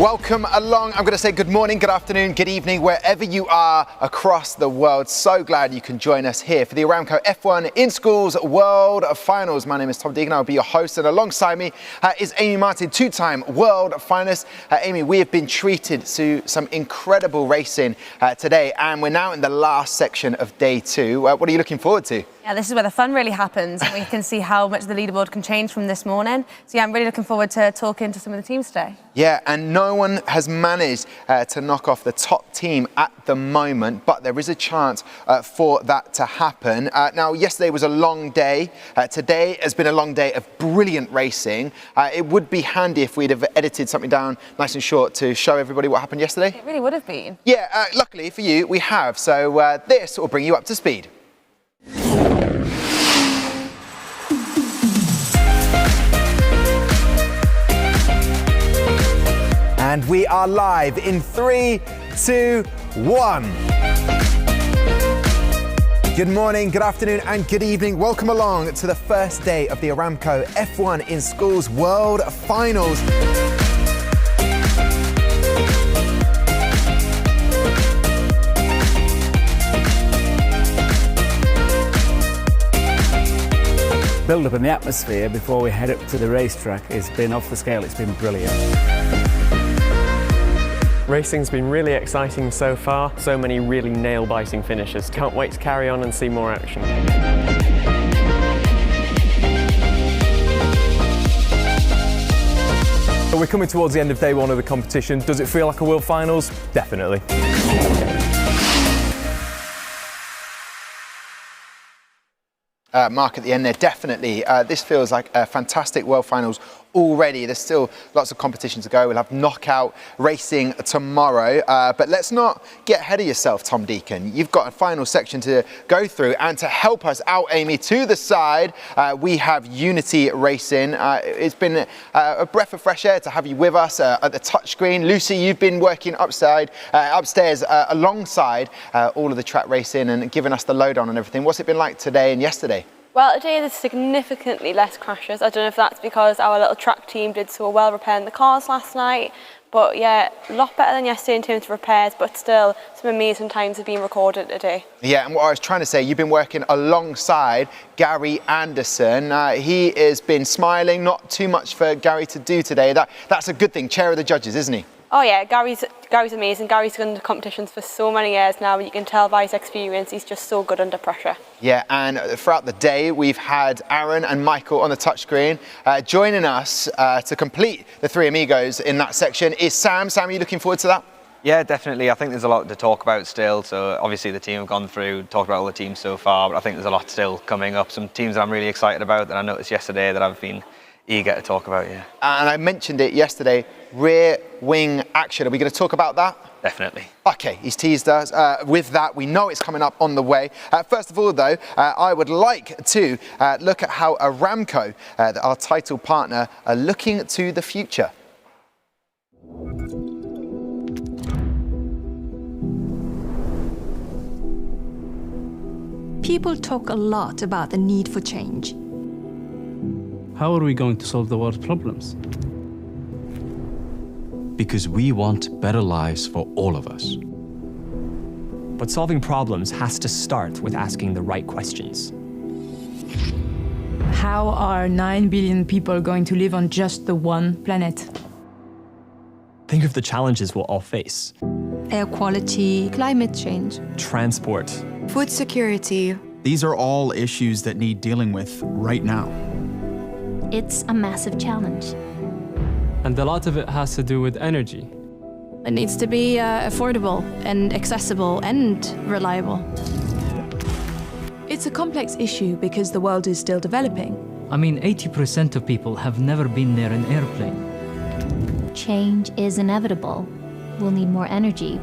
Welcome along. I'm going to say good morning, good afternoon, good evening, wherever you are across the world. So glad you can join us here for the Aramco F1 in Schools World Finals. My name is Tom Deegan. I'll be your host, and alongside me is Amy Martin, two-time world finalist. Amy, we have been treated to some incredible racing today, and we're now in the last section of day two. What are you looking forward to? Yeah, this is where the fun really happens, and we can see how much the leaderboard can change from this morning. So yeah, I'm really looking forward to talking to some of the teams today. Yeah, and no one has managed to knock off the top team at the moment, but there is a chance for that to happen. Now, yesterday was a long day. Today has been a long day of brilliant racing. It would be handy if we'd have edited something down nice and short to show everybody what happened yesterday. It really would have been. Yeah, luckily for you, we have. So this will bring you up to speed. And we are live in 3, 2, 1. Good morning, good afternoon, and good evening. Welcome along to the first day of the Aramco F1 in Schools World Finals. Build up in the atmosphere before we head up to the racetrack has been off the scale. It's been brilliant. Racing's been really exciting so far. So many really nail-biting finishes. Can't wait to carry on and see more action. We're coming towards the end of day one of the competition. Does it feel like a World Finals? Definitely. Mark at the end there, definitely. This feels like a fantastic World Finals already. There's still lots of competition to go. We'll have knockout racing tomorrow. But let's not get ahead of yourself, Tom Deacon. You've got a final section to go through. And to help us out, Amy, to the side, we have Unity Racing. It's been a breath of fresh air to have you with us at the touchscreen. Lucy, you've been working upstairs alongside all of the track racing and giving us the lowdown on everything. What's it been like today and yesterday? Well, today there's significantly less crashes. I don't know if that's because our little track team did so well repairing the cars last night, but yeah, a lot better than yesterday in terms of repairs, but still some amazing times have been recorded today. Yeah, and what I was trying to say, you've been working alongside Gary Anderson. He has been smiling, not too much for Gary to do today. That's a good thing, chair of the judges, isn't he? Oh yeah, Gary's amazing. Gary's done competitions for so many years now, and you can tell by his experience, he's just so good under pressure. Yeah, and throughout the day, we've had Aaron and Michael on the touchscreen. Joining us to complete the three amigos in that section is Sam. Sam, are you looking forward to that? Yeah, definitely. I think there's a lot to talk about still. So obviously the team have gone through, talked about all the teams so far, but I think there's a lot still coming up. Some teams that I'm really excited about that I noticed yesterday that I've been eager to talk about, yeah. And I mentioned it yesterday, rear wing action. Are we going to talk about that? Definitely. Okay, he's teased us with that. We know it's coming up on the way. First of all, though, I would like to look at how Aramco, our title partner, are looking to the future. People talk a lot about the need for change. How are we going to solve the world's problems? Because we want better lives for all of us. But solving problems has to start with asking the right questions. How are 9 billion people going to live on just the one planet? Think of the challenges we'll all face. Air quality, climate change, transport, food security. These are all issues that need dealing with right now. It's a massive challenge. And a lot of it has to do with energy. It needs to be affordable and accessible and reliable. It's a complex issue because the world is still developing. I mean, 80% of people have never been near an airplane. Change is inevitable. We'll need more energy.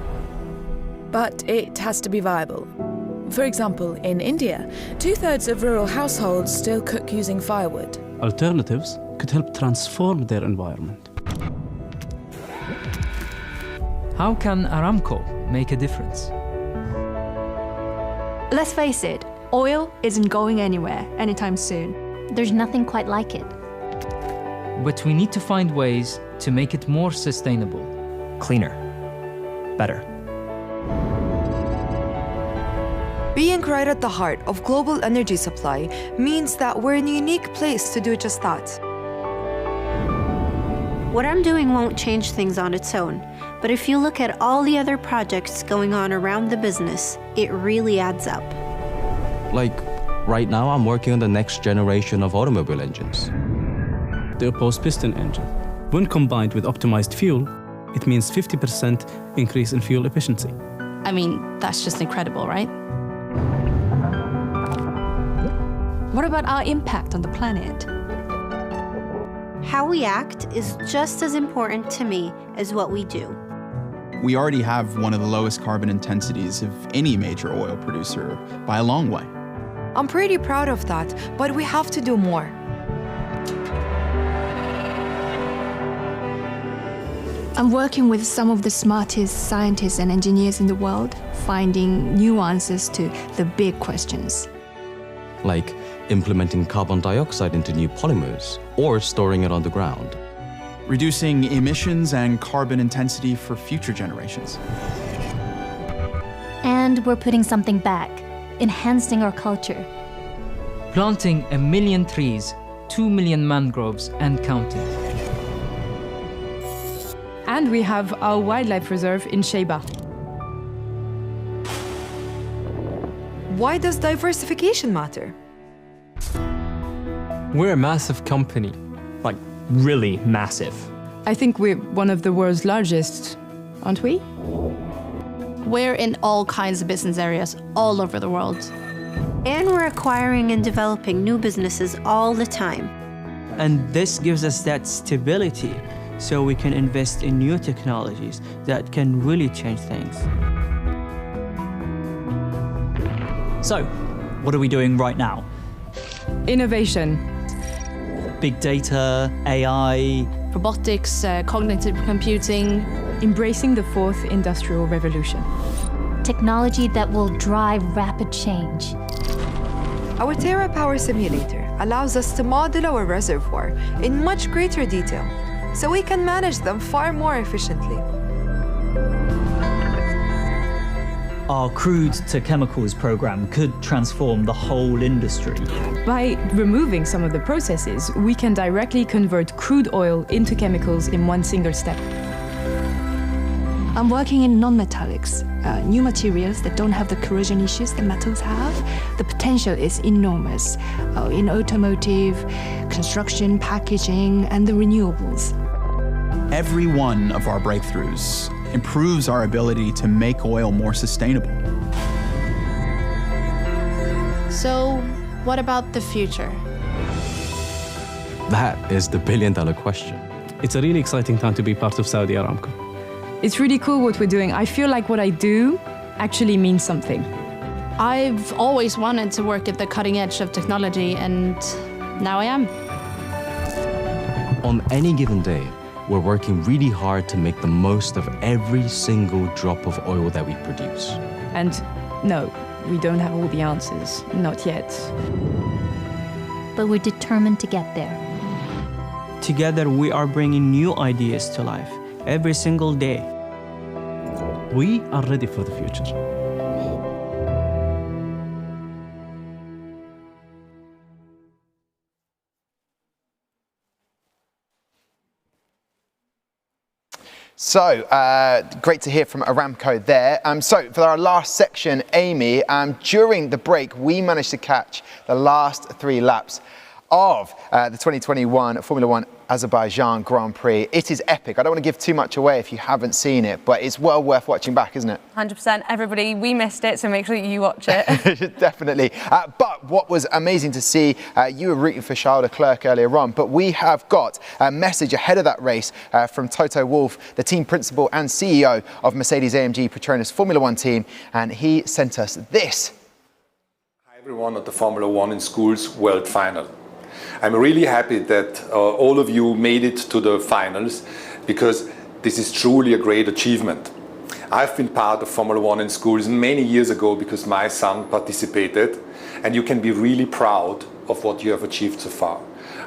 But it has to be viable. For example, in India, 2/3 of rural households still cook using firewood. Alternatives could help transform their environment. How can Aramco make a difference? Let's face it, oil isn't going anywhere anytime soon. There's nothing quite like it. But we need to find ways to make it more sustainable. cleaner, better. Being right at the heart of global energy supply means that we're in a unique place to do just that. What I'm doing won't change things on its own, but if you look at all the other projects going on around the business, it really adds up. Like, right now I'm working on the next generation of automobile engines. The opposed piston engine. When combined with optimized fuel, it means 50% increase in fuel efficiency. I mean, that's just incredible, right? What about our impact on the planet? How we act is just as important to me as what we do. We already have one of the lowest carbon intensities of any major oil producer by a long way. I'm pretty proud of that, but we have to do more. I'm working with some of the smartest scientists and engineers in the world, finding new answers to the big questions. Like implementing carbon dioxide into new polymers or storing it on the ground. Reducing emissions and carbon intensity for future generations. And we're putting something back, enhancing our culture. Planting 1 million trees, 2 million mangroves, and counting. And we have our wildlife reserve in Sheba. Why does diversification matter? We're a massive company, like really massive. I think we're one of the world's largest, aren't we? We're in all kinds of business areas all over the world. And we're acquiring and developing new businesses all the time. And this gives us that stability so we can invest in new technologies that can really change things. So, what are we doing right now? Innovation. Big data, AI, robotics, cognitive computing. Embracing the fourth industrial revolution. Technology that will drive rapid change. Our TerraPower simulator allows us to model our reservoir in much greater detail, so we can manage them far more efficiently. Our crude to chemicals program could transform the whole industry. By removing some of the processes, we can directly convert crude oil into chemicals in one single step. I'm working in non-metallics, new materials that don't have the corrosion issues that metals have. The potential is enormous in automotive, construction, packaging, and the renewables. Every one of our breakthroughs improves our ability to make oil more sustainable. So, what about the future? That is the billion-dollar question. It's a really exciting time to be part of Saudi Aramco. It's really cool what we're doing. I feel like what I do actually means something. I've always wanted to work at the cutting edge of technology, and now I am. On any given day, we're working really hard to make the most of every single drop of oil that we produce. And no, we don't have all the answers, not yet. But we're determined to get there. Together, we are bringing new ideas to life every single day. We are ready for the future. So, great to hear from Aramco there. So, for our last section, Amy, during the break, we managed to catch the last 3 laps of the 2021 Formula One Azerbaijan Grand Prix. It is epic. I don't want to give too much away if you haven't seen it, but it's well worth watching back, isn't it? 100%. Everybody, we missed it, so make sure that you watch it. Definitely. But what was amazing to see, you were rooting for Charles Leclerc earlier on, but we have got a message ahead of that race from Toto Wolff, the team principal and CEO of Mercedes-AMG Petronas Formula One team, and he sent us this. Hi everyone at the Formula One in Schools World Final. I'm really happy that all of you made it to the finals, because this is truly a great achievement. I've been part of Formula One in Schools many years ago because my son participated, and you can be really proud of what you have achieved so far.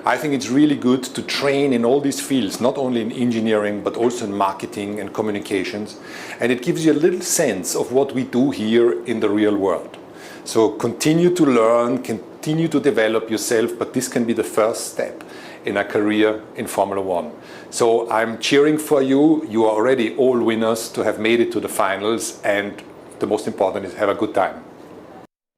I think it's really good to train in all these fields, not only in engineering, but also in marketing and communications. And it gives you a little sense of what we do here in the real world. So continue to learn, continue to develop yourself, but this can be the first step in a career in Formula One. So I'm cheering for you. You are already all winners to have made it to the finals, and the most important is have a good time.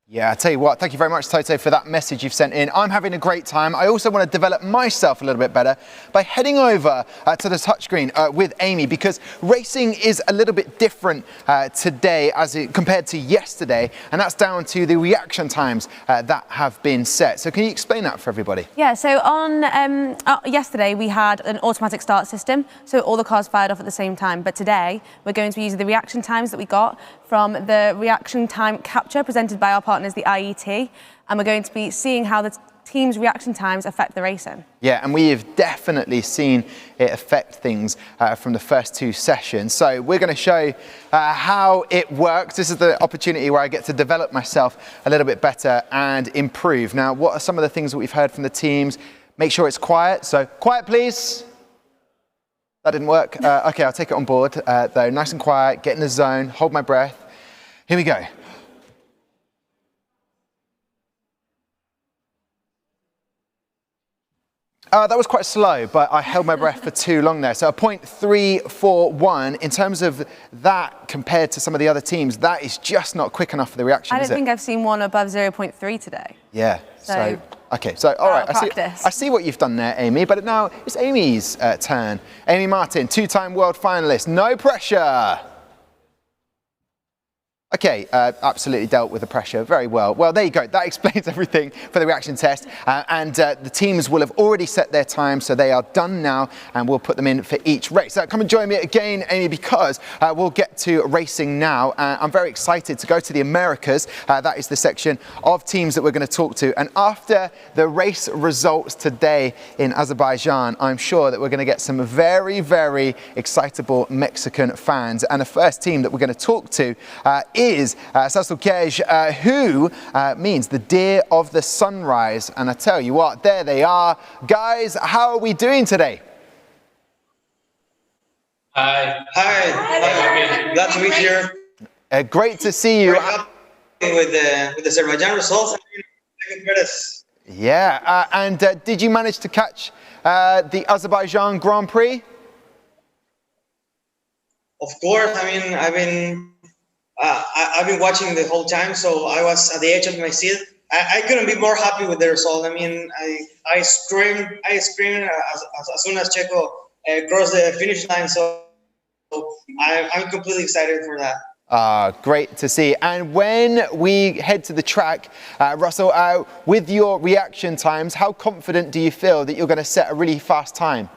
Yeah, I tell you what, thank you very much, Toto, for that message you've sent in. I'm having a great time. I also want to develop myself a little bit better by heading over to the touchscreen with Amy, because racing is a little bit different today compared to yesterday, and that's down to the reaction times that have been set. So can you explain that for everybody? Yeah, so on yesterday we had an automatic start system, so all the cars fired off at the same time. But today we're going to be using the reaction times that we got from the reaction time capture presented by our partners, the IET, and we're going to be seeing how the team's reaction times affect the racing. Yeah, and we have definitely seen it affect things from the first two sessions. So we're going to show how it works. This is the opportunity where I get to develop myself a little bit better and improve. Now, what are some of the things that we've heard from the teams? Make sure it's quiet. So quiet, please. That didn't work. Okay, I'll take it on board, though. Nice and quiet, get in the zone, hold my breath. Here we go. That was quite slow, but I held my breath for too long there. So a 0.341, in terms of that compared to some of the other teams, that is just not quick enough for the reaction, I don't think I've seen one above 0.3 today. Yeah, so okay, so all right, I see what you've done there, Amy, but now it's Amy's turn. Amy Martin, two-time world finalist, no pressure. Okay, absolutely dealt with the pressure very well. Well, there you go. That explains everything for the reaction test. And the teams will have already set their time, so they are done now, and we'll put them in for each race. So come and join me again, Amy, because we'll get to racing now. I'm very excited to go to the Americas. That is the section of teams that we're going to talk to. And after the race results today in Azerbaijan, I'm sure that we're going to get some very, very excitable Mexican fans. And the first team that we're going to talk to is Sastalkej, who means the deer of the sunrise. And I tell you what, there they are. Guys, how are we doing today? Hi. Hi. Glad to be here. Great to see you. With the Azerbaijan results. Yeah, and did you manage to catch the Azerbaijan Grand Prix? Of course. I mean, I've been watching the whole time, so I was at the edge of my seat. I couldn't be more happy with the result. I mean, I screamed as soon as Checo crossed the finish line. So I'm completely excited for that. Great to see. And when we head to the track, Russell, with your reaction times, how confident do you feel that you're going to set a really fast time?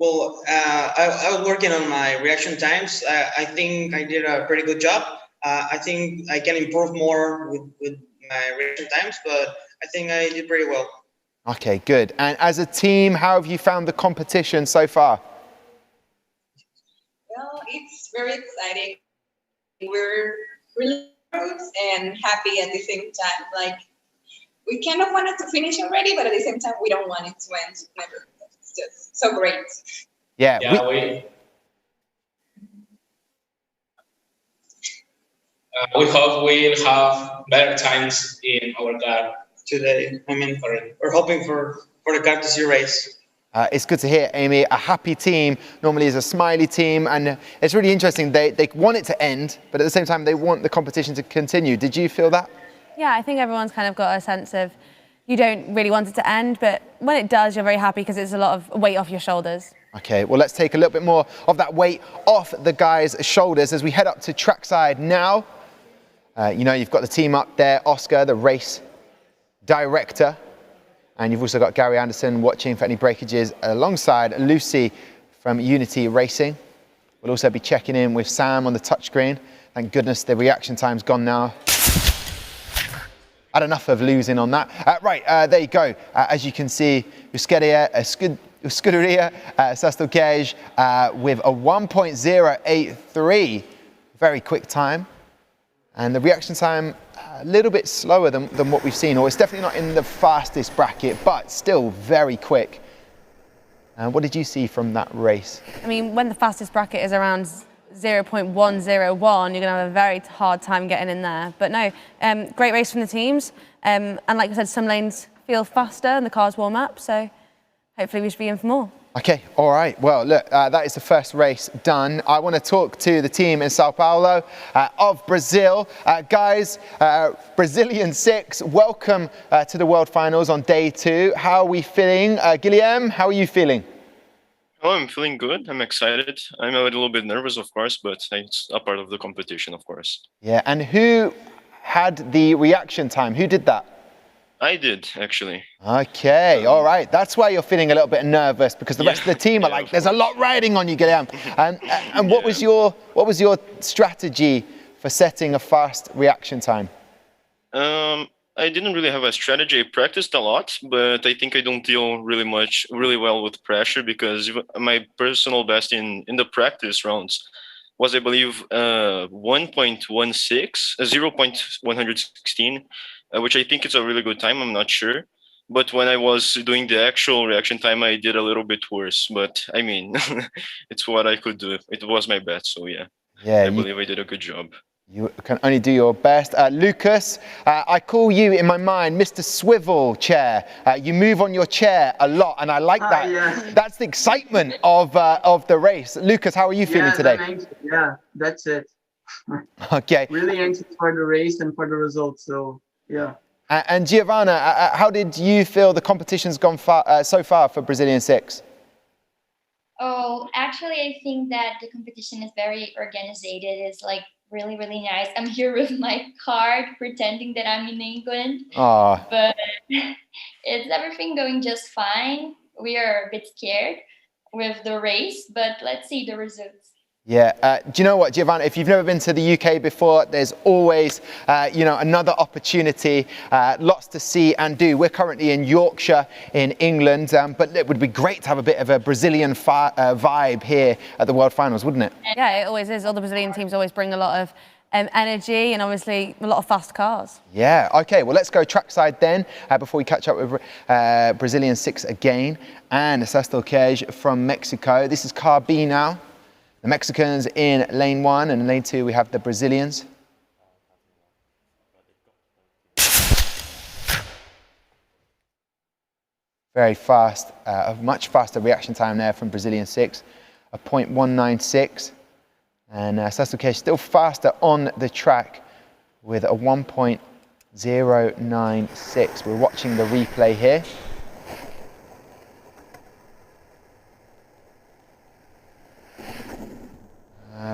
Well, I was working on my reaction times. I think I did a pretty good job. I think I can improve more with my reaction times, but I think I did pretty well. Okay, good. And as a team, how have you found the competition so far? Well, it's very exciting. We're really nervous and happy at the same time. Like, we kind of wanted to finish already, but at the same time, we don't want it to end. Never. It's just so great. Yeah, we hope we'll have better times in our car today. I mean, we're hoping for the car to see a race. It's good to hear, Amy. A happy team normally is a smiley team, and it's really interesting. They want it to end, but at the same time, they want the competition to continue. Did you feel that? Yeah, I think everyone's kind of got a sense of you don't really want it to end, but when it does, you're very happy because it's a lot of weight off your shoulders. Okay, well, let's take a little bit more of that weight off the guys' shoulders as we head up to trackside now. You know, you've got the team up there, Oscar, the race director, and you've also got Gary Anderson watching for any breakages alongside Lucy from Unity Racing. We'll also be checking in with Sam on the touchscreen. Thank goodness the reaction time's gone now. Had enough of losing on that. There you go. As you can see, Scuderia Sastalkej with a 1.083. Very quick time. And the reaction time a little bit slower than what we've seen, or it's definitely not in the fastest bracket, but still very quick. What did you see from that race? I mean, when the fastest bracket is around 0.101, you're going to have a very hard time getting in there. But no, great race from the teams. And like I said, some lanes feel faster and the cars warm up, so hopefully we should be in for more. Okay, all right. Well, look, that is the first race done. I want to talk to the team in Sao Paulo of Brazil. Guys, Brazilian 6, welcome to the World Finals on day 2. How are we feeling? Guilherme, how are you feeling? Oh, I'm feeling good. I'm excited. I'm a little bit nervous, of course, but it's a part of the competition, of course. Yeah, and who had the reaction time? Who did that? I did, actually. Okay, all right. That's why you're feeling a little bit nervous, because the rest of the team are like, there's a lot riding on you, Guilherme. And what was your strategy for setting a fast reaction time? I didn't really have a strategy. I practiced a lot, but I think I don't deal really well with pressure, because my personal best in the practice rounds was, I believe, 1.16, 0.116, which I think is a really good time. I'm not sure. But when I was doing the actual reaction time, I did a little bit worse. But I mean, it's what I could do. It was my best. So yeah, I believe I did a good job. You can only do your best. Lucas, I call you in my mind Mr. Swivel Chair. You move on your chair a lot, and I like that. Yeah. That's the excitement of the race. Lucas, how are you feeling today? Yeah, that's it. Okay. Really anxious for the race and for the results, so yeah. And Giovanna, how did you feel the competition's gone so far for Brazilian 6? Oh, actually, I think that the competition is very organized. It's like really, really nice. I'm here with my card, pretending that I'm in England. Aww. But it's everything going just fine. We are a bit scared with the race, but let's see the results. Yeah, do you know what, Giovanna, if you've never been to the UK before, there's always, another opportunity, lots to see and do. We're currently in Yorkshire in England, but it would be great to have a bit of a Brazilian vibe here at the World Finals, wouldn't it? Yeah, it always is. All the Brazilian teams always bring a lot of energy and obviously a lot of fast cars. Yeah, okay, well, let's go trackside then before we catch up with Brazilian 6 again. And Sastalkej from Mexico. This is car B now. The Mexicans in lane 1, and in lane 2 we have the Brazilians. Very fast, a much faster reaction time there from Brazilian 6, a 0.196. And Sastalkej still faster on the track with a 1.096. We're watching the replay here.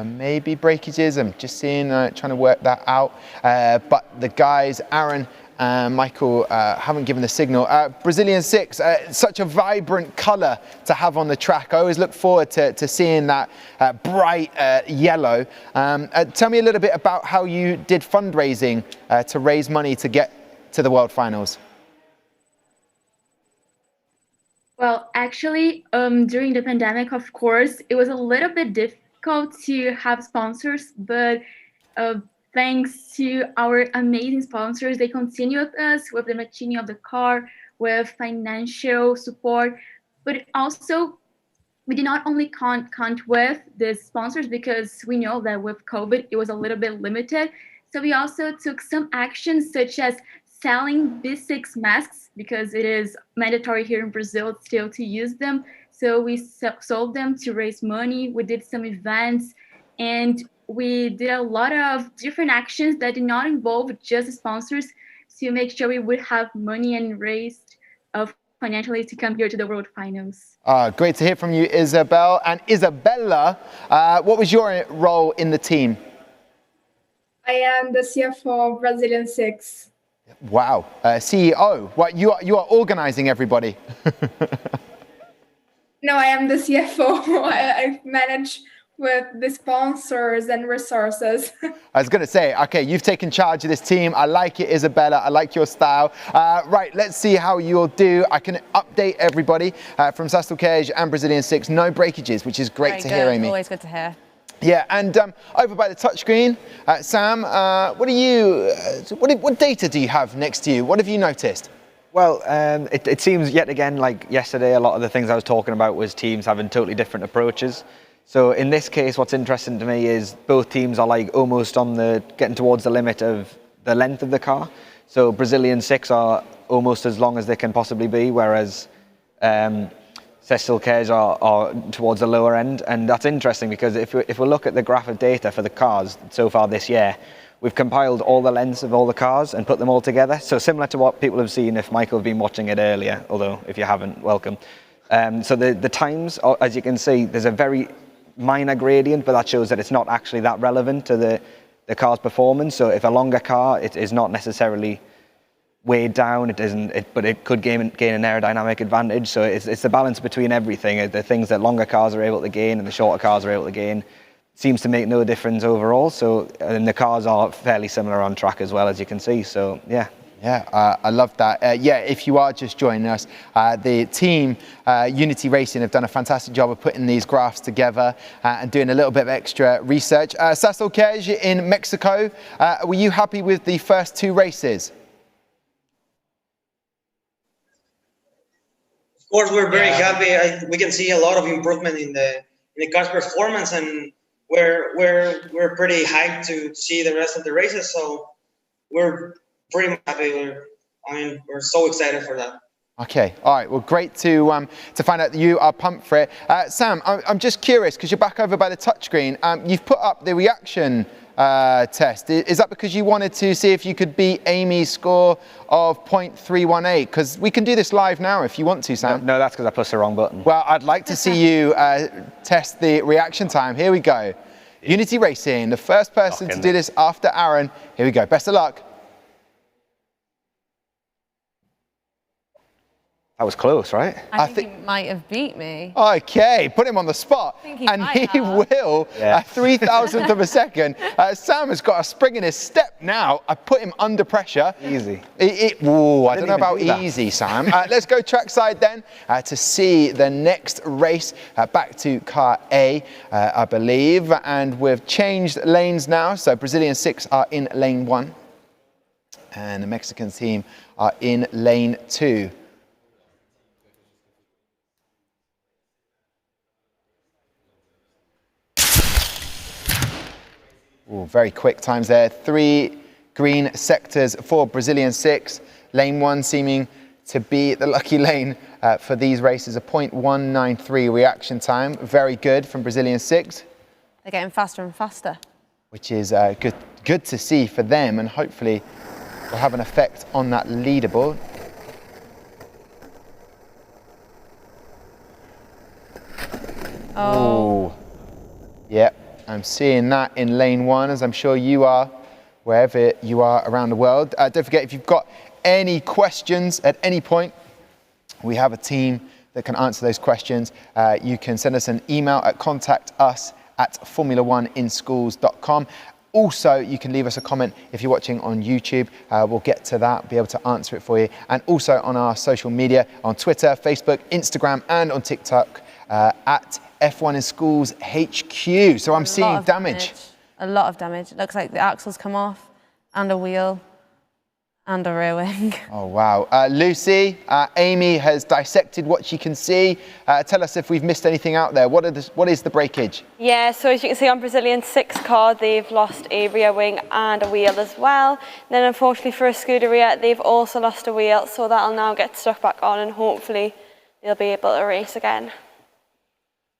Maybe breakages, I'm just seeing, trying to work that out. But the guys, Aaron and Michael, haven't given the signal. Brazilian 6, such a vibrant colour to have on the track. I always look forward to seeing that bright yellow. Tell me a little bit about how you did fundraising to raise money to get to the World Finals. Well, actually, during the pandemic, of course, it was a little bit difficult to have sponsors, but thanks to our amazing sponsors, they continue with us with the machining of the car, with financial support, but also we did not only count with the sponsors, because we know that with COVID it was a little bit limited. So we also took some actions such as selling B6 masks, because it is mandatory here in Brazil still to use them. So we sold them to raise money. We did some events, and we did a lot of different actions that did not involve just sponsors to make sure we would have money and raised financially to come here to the World Finals. Great to hear from you, Isabel. And Isabella, what was your role in the team? I am the CFO of Brazilian 6. Wow, CEO. What, you are organizing everybody. No, I am the CFO. I manage with the sponsors and resources. I was going to say, okay, you've taken charge of this team. I like it, Isabella. I like your style. Right, let's see how you'll do. I can update everybody from Sastalkej and Brazilian 6. No breakages, which is great to hear, Amy. Always good to hear. Yeah, and over by the touchscreen, Sam, what data do you have next to you? What have you noticed? Well, it seems yet again like yesterday, a lot of the things I was talking about was teams having totally different approaches. So in this case, what's interesting to me is both teams are like almost on getting towards the limit of the length of the car. So Brazilian 6 are almost as long as they can possibly be, whereas Sastalkej are towards the lower end. And that's interesting because if we look at the graph of data for the cars so far this year, we've compiled all the lengths of all the cars and put them all together. So similar to what people have seen if Michael's been watching it earlier, although if you haven't, welcome. So the times, as you can see, there's a very minor gradient, but that shows that it's not actually that relevant to the car's performance. So if a longer car, it is not necessarily weighed down, but it could gain an aerodynamic advantage. So it's the balance between everything. The things that longer cars are able to gain and the shorter cars are able to gain seems to make no difference overall. So, and the cars are fairly similar on track as well, as you can see. So yeah. Yeah, I love that. Yeah, if you are just joining us, the team, Unity Racing, have done a fantastic job of putting these graphs together and doing a little bit of extra research. Sastalkej in Mexico, were you happy with the first 2 races? Of course, we're very happy. We can see a lot of improvement in the car's performance, and we're pretty hyped to see the rest of the races. So we're pretty happy. We're so excited for that. Okay, all right. Well, great to find out that you are pumped for it. Sam, I'm just curious because you're back over by the touchscreen. You've put up the reaction test. Is that because you wanted to see if you could beat Amy's score of 0.318? Because we can do this live now if you want to, Sam. No, that's because I pushed the wrong button. Well, I'd like to see you test the reaction time. Here we go. Unity Racing, the first person to do this after Aaron. Here we go. Best of luck. That was close, right? I think he might have beat me. Okay, put him on the spot. And he will, 3,000th of a second. Sam has got a spring in his step now. I put him under pressure. Easy. I don't know about easy, Sam. Let's go trackside then to see the next race. Back to car A, I believe. And we've changed lanes now. So Brazilian 6 are in lane 1. And the Mexican team are in lane 2. Ooh, very quick times there. 3 green sectors for Brazilian 6. Lane 1 seeming to be the lucky lane for these races. A 0.193 reaction time. Very good from Brazilian 6. They're getting faster and faster. Which is good to see for them, and hopefully will have an effect on that leaderboard. Oh. Ooh. Yep. I'm seeing that in lane 1, as I'm sure you are, wherever you are around the world. Don't forget, if you've got any questions at any point, we have a team that can answer those questions. You can send us an email at contact@formula1inschools.com. Also, you can leave us a comment if you're watching on YouTube. We'll get to that, be able to answer it for you. And also on our social media, on Twitter, Facebook, Instagram, and on TikTok at F1 in Schools HQ. So I'm seeing damage. A lot of damage. It looks like the axles come off, and a wheel, and a rear wing. Oh, wow. Lucy, Amy has dissected what she can see. Tell us if we've missed anything out there. What is the breakage? Yeah, so as you can see on Brazilian 6 car, they've lost a rear wing and a wheel as well. And then unfortunately for a Scuderia, they've also lost a wheel, so that'll now get stuck back on, and hopefully they'll be able to race again.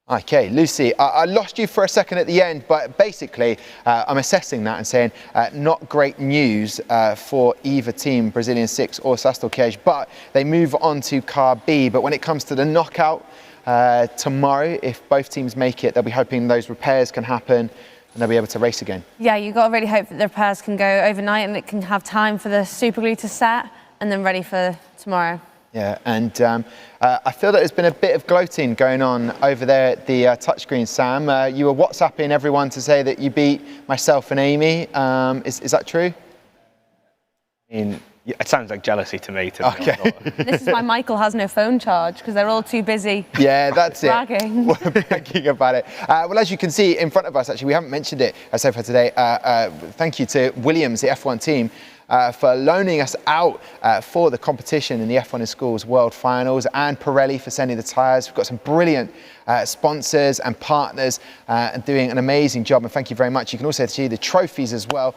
Okay, Lucy, I lost you for a second at the end, but basically I'm assessing that and saying not great news for either team, Brazilian 6 or Sastalkej, but they move on to car B. But when it comes to the knockout tomorrow, if both teams make it, they'll be hoping those repairs can happen and they'll be able to race again. Yeah, you've got to really hope that the repairs can go overnight and it can have time for the super glue to set and then ready for tomorrow. Yeah, and I feel that there's been a bit of gloating going on over there at the touchscreen, Sam. You were WhatsApping everyone to say that you beat myself and Amy. Is that true? I mean, Yeah, it sounds like jealousy to me. To be honest. This is why Michael has no phone charge, because they're all too busy. Yeah, that's it. Bragging. We're bragging about it. Well, as you can see in front of us, actually, we haven't mentioned it so far today. Thank you to Williams, the F1 team, for loaning us out for the competition in the F1 in Schools World Finals, and Pirelli for sending the tyres. We've got some brilliant sponsors and partners and doing an amazing job, and thank you very much. You can also see the trophies as well,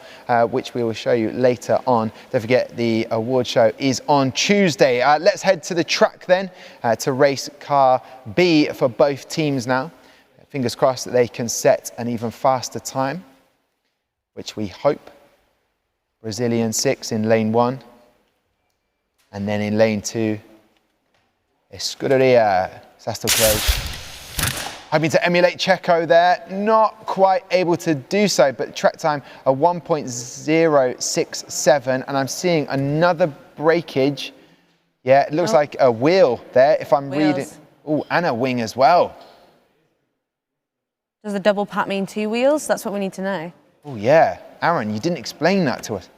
which we will show you later on. Don't forget the award show is on Tuesday. Let's head to the track then to race car B for both teams now. Fingers crossed that they can set an even faster time, which we hope. Brazilian 6 in lane 1, and then in lane 2, Escuderia Sastalkej. Hoping to emulate Checo there, not quite able to do so, but track time a 1.067, and I'm seeing another breakage. Yeah, it looks like a wheel there, if I'm reading. Oh, and a wing as well. Does a double pat mean 2 wheels? That's what we need to know. Oh yeah, Aaron, you didn't explain that to us.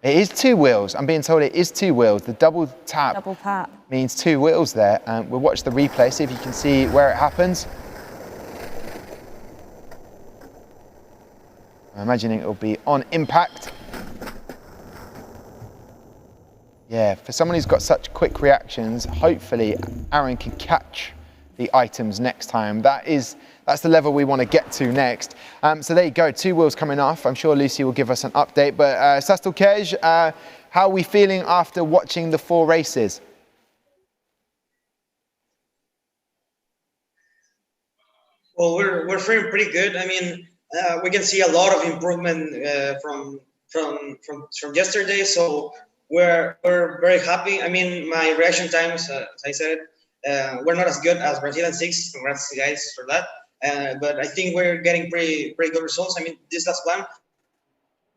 It is 2 wheels. I'm being told it is 2 wheels. The double tap means 2 wheels there. We'll watch the replay, see if you can see where it happens. I'm imagining it will be on impact. Yeah, for someone who's got such quick reactions, hopefully Aaron can catch the items next time. That's the level we want to get to next. So there you go, 2 wheels coming off. I'm sure Lucy will give us an update. But Sastalkej, how are we feeling after watching the 4 races? Well, we're feeling pretty good. I mean, we can see a lot of improvement from yesterday. So we're very happy. I mean, my reaction times, as I said, we're not as good as Brazilian 6. Congrats, guys, for that. But I think we're getting pretty good results. I mean, this last one.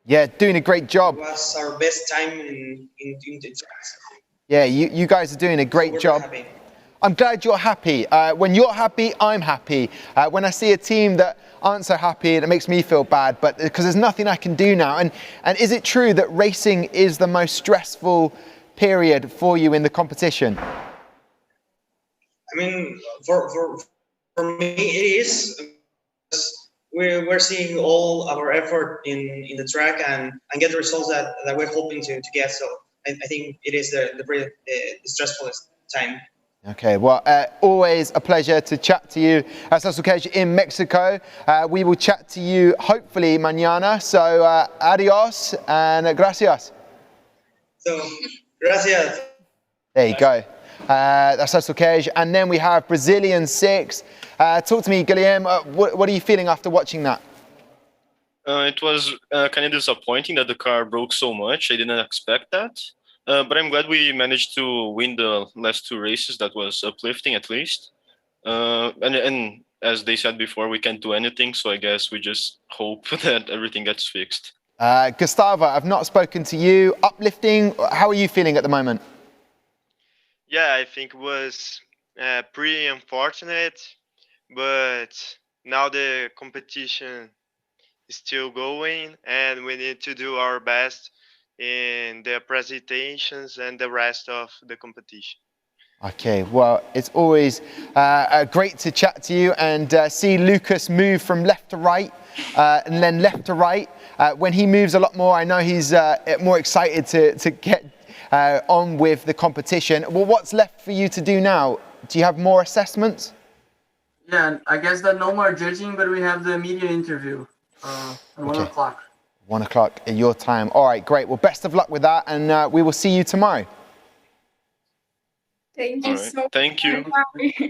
Yeah, doing a great job. Was our best time in the tracks. Yeah, you guys are doing a great job. Happy. I'm glad you're happy. When you're happy, I'm happy. When I see a team that aren't so happy, it makes me feel bad, but because there's nothing I can do now. And is it true that racing is the most stressful period for you in the competition? I mean, for me, it is. We're seeing all our effort in the track and get the results that we're hoping to get. So I think it is the stressful time. Okay, well, always a pleasure to chat to you, Sastalkej, in Mexico. We will chat to you hopefully mañana. So adios and gracias. So gracias. There you go. That's Sastalkej. And then we have Brazilian 6. Talk to me, Guilherme. What are you feeling after watching that? It was kind of disappointing that the car broke so much. I didn't expect that. But I'm glad we managed to win the last 2 races. That was uplifting, at least. And as they said before, we can't do anything. So I guess we just hope that everything gets fixed. Gustavo, I've not spoken to you. Uplifting, how are you feeling at the moment? Yeah, I think it was pretty unfortunate. But now the competition is still going. And we need to do our best in the presentations and the rest of the competition. Okay, well, it's always great to chat to you and see Lucas move from left to right and then left to right. When he moves a lot more, I know he's more excited to get on with the competition. Well, what's left for you to do now? Do you have more assessments? Yeah, I guess that no more judging, but we have the media interview at 1 o'clock. 1 o'clock in your time. All right, great. Well, best of luck with that, and we will see you tomorrow. Thank you so much. Thank you.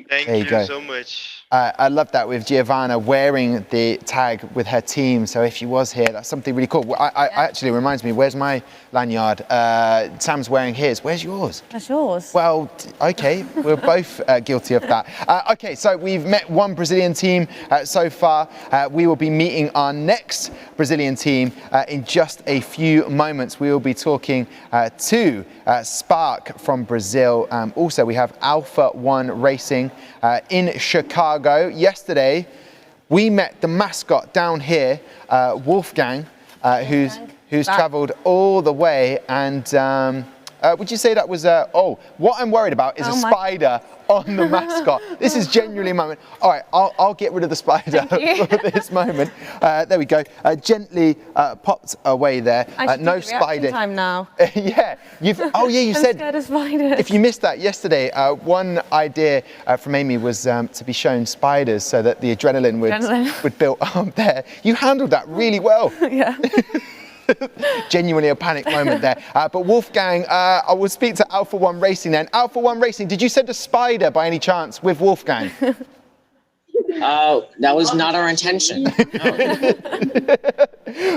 Thank you so much. I love that with Giovanna wearing the tag with her team. So if she was here, that's something really cool. I actually reminds me, where's my lanyard? Sam's wearing his. Where's yours? That's yours. Well, okay, we're both guilty of that. Okay, so we've met one Brazilian team so far. We will be meeting our next Brazilian team in just a few moments. We will be talking to Spark from Brazil. Also, we have Alpha 1 Racing in Chicago. Yesterday, we met the mascot down here, Wolfgang, who's travelled all the way and would you say that was, what I'm worried about is a spider on the mascot. This is genuinely a moment. All right, I'll get rid of the spider for this moment. There we go. Gently popped away there. No spider. Time now. Yeah, you said scared of spiders. If you missed that yesterday, one idea from Amy was to be shown spiders so that the adrenaline would build up there. You handled that really well. Yeah. Genuinely a panic moment there. But Wolfgang, I will speak to Alpha One Racing then. Alpha One Racing, did you send a spider by any chance with Wolfgang? That was not our intention.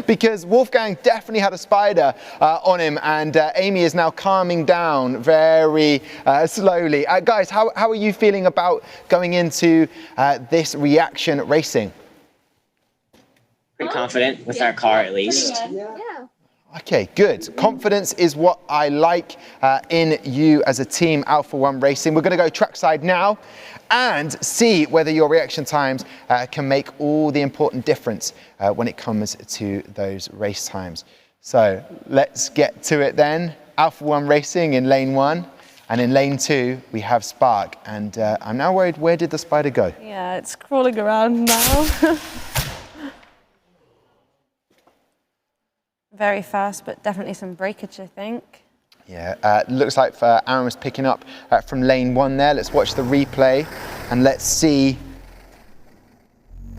Because Wolfgang definitely had a spider on him, and Amy is now calming down very slowly. Guys, how are you feeling about going into this reaction racing? Pretty confident with our car, at least. Yeah. Okay, good. Confidence is what I like in you as a team, Alpha One Racing. We're going to go trackside now and see whether your reaction times can make all the important difference when it comes to those race times. So let's get to it then. Alpha One Racing in lane 1, and in lane 2 we have Spark. And I'm now worried, where did the spider go? Yeah, it's crawling around now. Very fast, but definitely some breakage, I think. Yeah, looks like Aaron was picking up from lane 1 there. Let's watch the replay and let's see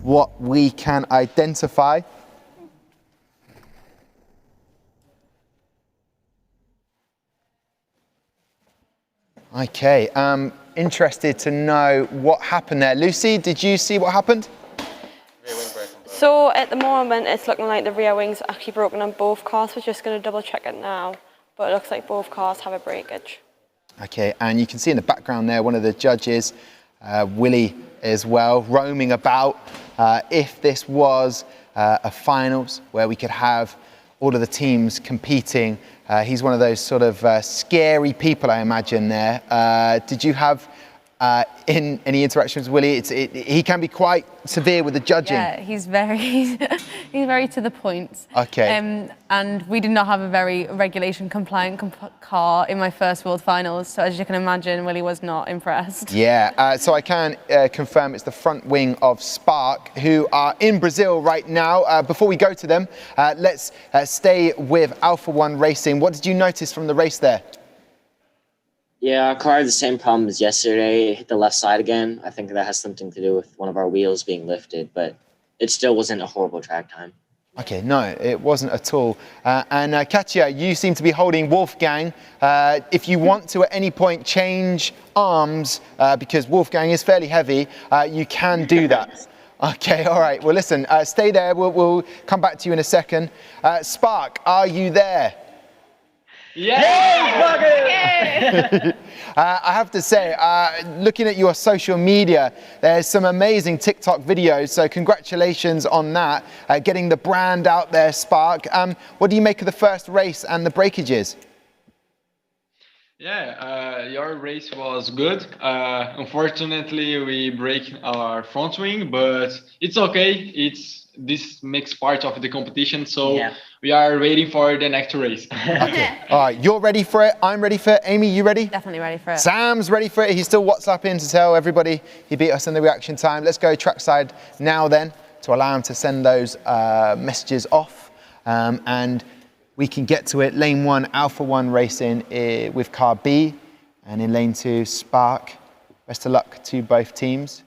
what we can identify. Okay, interested to know what happened there. Lucy, did you see what happened? So at the moment, it's looking like the rear wing's actually broken on both cars. We're just going to double check it now. But it looks like both cars have a breakage. Okay, and you can see in the background there, one of the judges, Willie as well, roaming about. If this was a finals where we could have all of the teams competing, he's one of those sort of scary people, I imagine there. Did you have in any interactions with Willie? He can be quite severe with the judging. Yeah, he's very to the point. Okay. And we did not have a very regulation compliant car in my first World Finals, so as you can imagine, Willie was not impressed. Yeah, so I can confirm it's the front wing of Spark, who are in Brazil right now. Before we go to them, let's stay with Alpha One Racing. What did you notice from the race there? Yeah, our car had the same problem as yesterday. It hit the left side again. I think that has something to do with one of our wheels being lifted, but it still wasn't a horrible track time. Okay, no, it wasn't at all. And Katja, you seem to be holding Wolfgang. If you want to at any point change arms, because Wolfgang is fairly heavy, you can do that. Okay, all right. Well, listen, stay there. We'll come back to you in a second. Spark, are you there? Yeah! I have to say, looking at your social media, there's some amazing TikTok videos, so congratulations on that, getting the brand out there, Spark. What do you make of the first race and the breakages? Yeah, your race was good. Unfortunately, we break our front wing, but it's okay. This makes part of the competition, so we are waiting for the next race. Okay. All right, you're ready for it. I'm ready for it. Amy, you ready? Definitely ready for it. Sam's ready for it. He's still WhatsApping to tell everybody he beat us in the reaction time. Let's go trackside now then to allow him to send those messages off. And we can get to it. Lane 1, Alpha One Racing with car B. And in lane 2, Spark. Best of luck to both teams.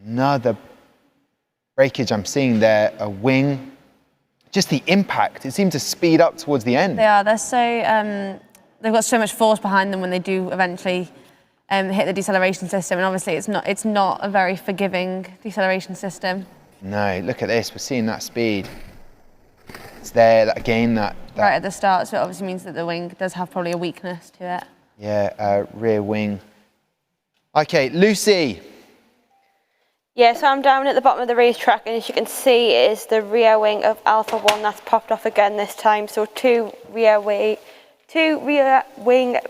Another breakage I'm seeing there, a wing. Just the impact, it seemed to speed up towards the end. They're so, they've got so much force behind them when they do eventually hit the deceleration system, and obviously it's not a very forgiving deceleration system. No, look at this, we're seeing that speed. It's there, again, that right at the start, so it obviously means that the wing does have probably a weakness to it. Yeah, rear wing. Okay, Lucy. Yeah, so I'm down at the bottom of the racetrack, and as you can see, it is the rear wing of Alpha One that's popped off again this time. So two rear wing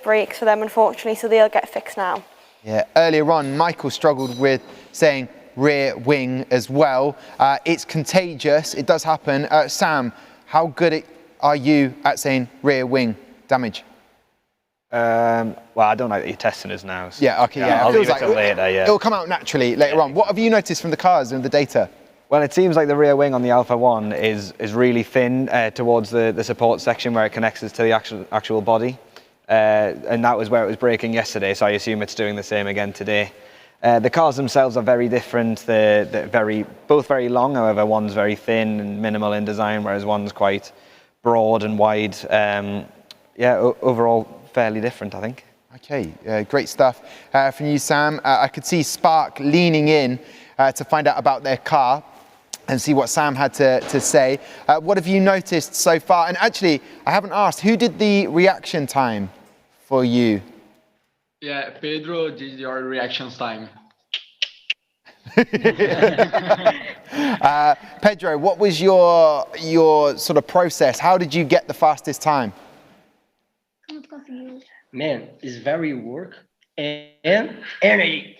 brakes for them, unfortunately, so they'll get fixed now. Yeah, earlier on, Michael struggled with saying, rear wing as well. It's contagious, it does happen. Sam, how good are you at saying rear wing damage? Well, I don't know that you're testing us now. So yeah, okay, yeah. I'll It feels leave it till later, yeah. It'll come out naturally later on. What have you noticed from the cars and the data? Well, it seems like the rear wing on the Alpha 1 is really thin towards the support section where it connects us to the actual body. And that was where it was breaking yesterday, so I assume it's doing the same again today. The cars themselves are very different. They're both very long, however, one's very thin and minimal in design, whereas one's quite broad and wide. Overall, fairly different, I think. Okay, great stuff from you, Sam. I could see Spark leaning in to find out about their car and see what Sam had to say. What have you noticed so far? And actually, I haven't asked, who did the reaction time for you? Yeah, Pedro did your reactions time. Pedro, what was your sort of process? How did you get the fastest time? Man, it's very work and energy.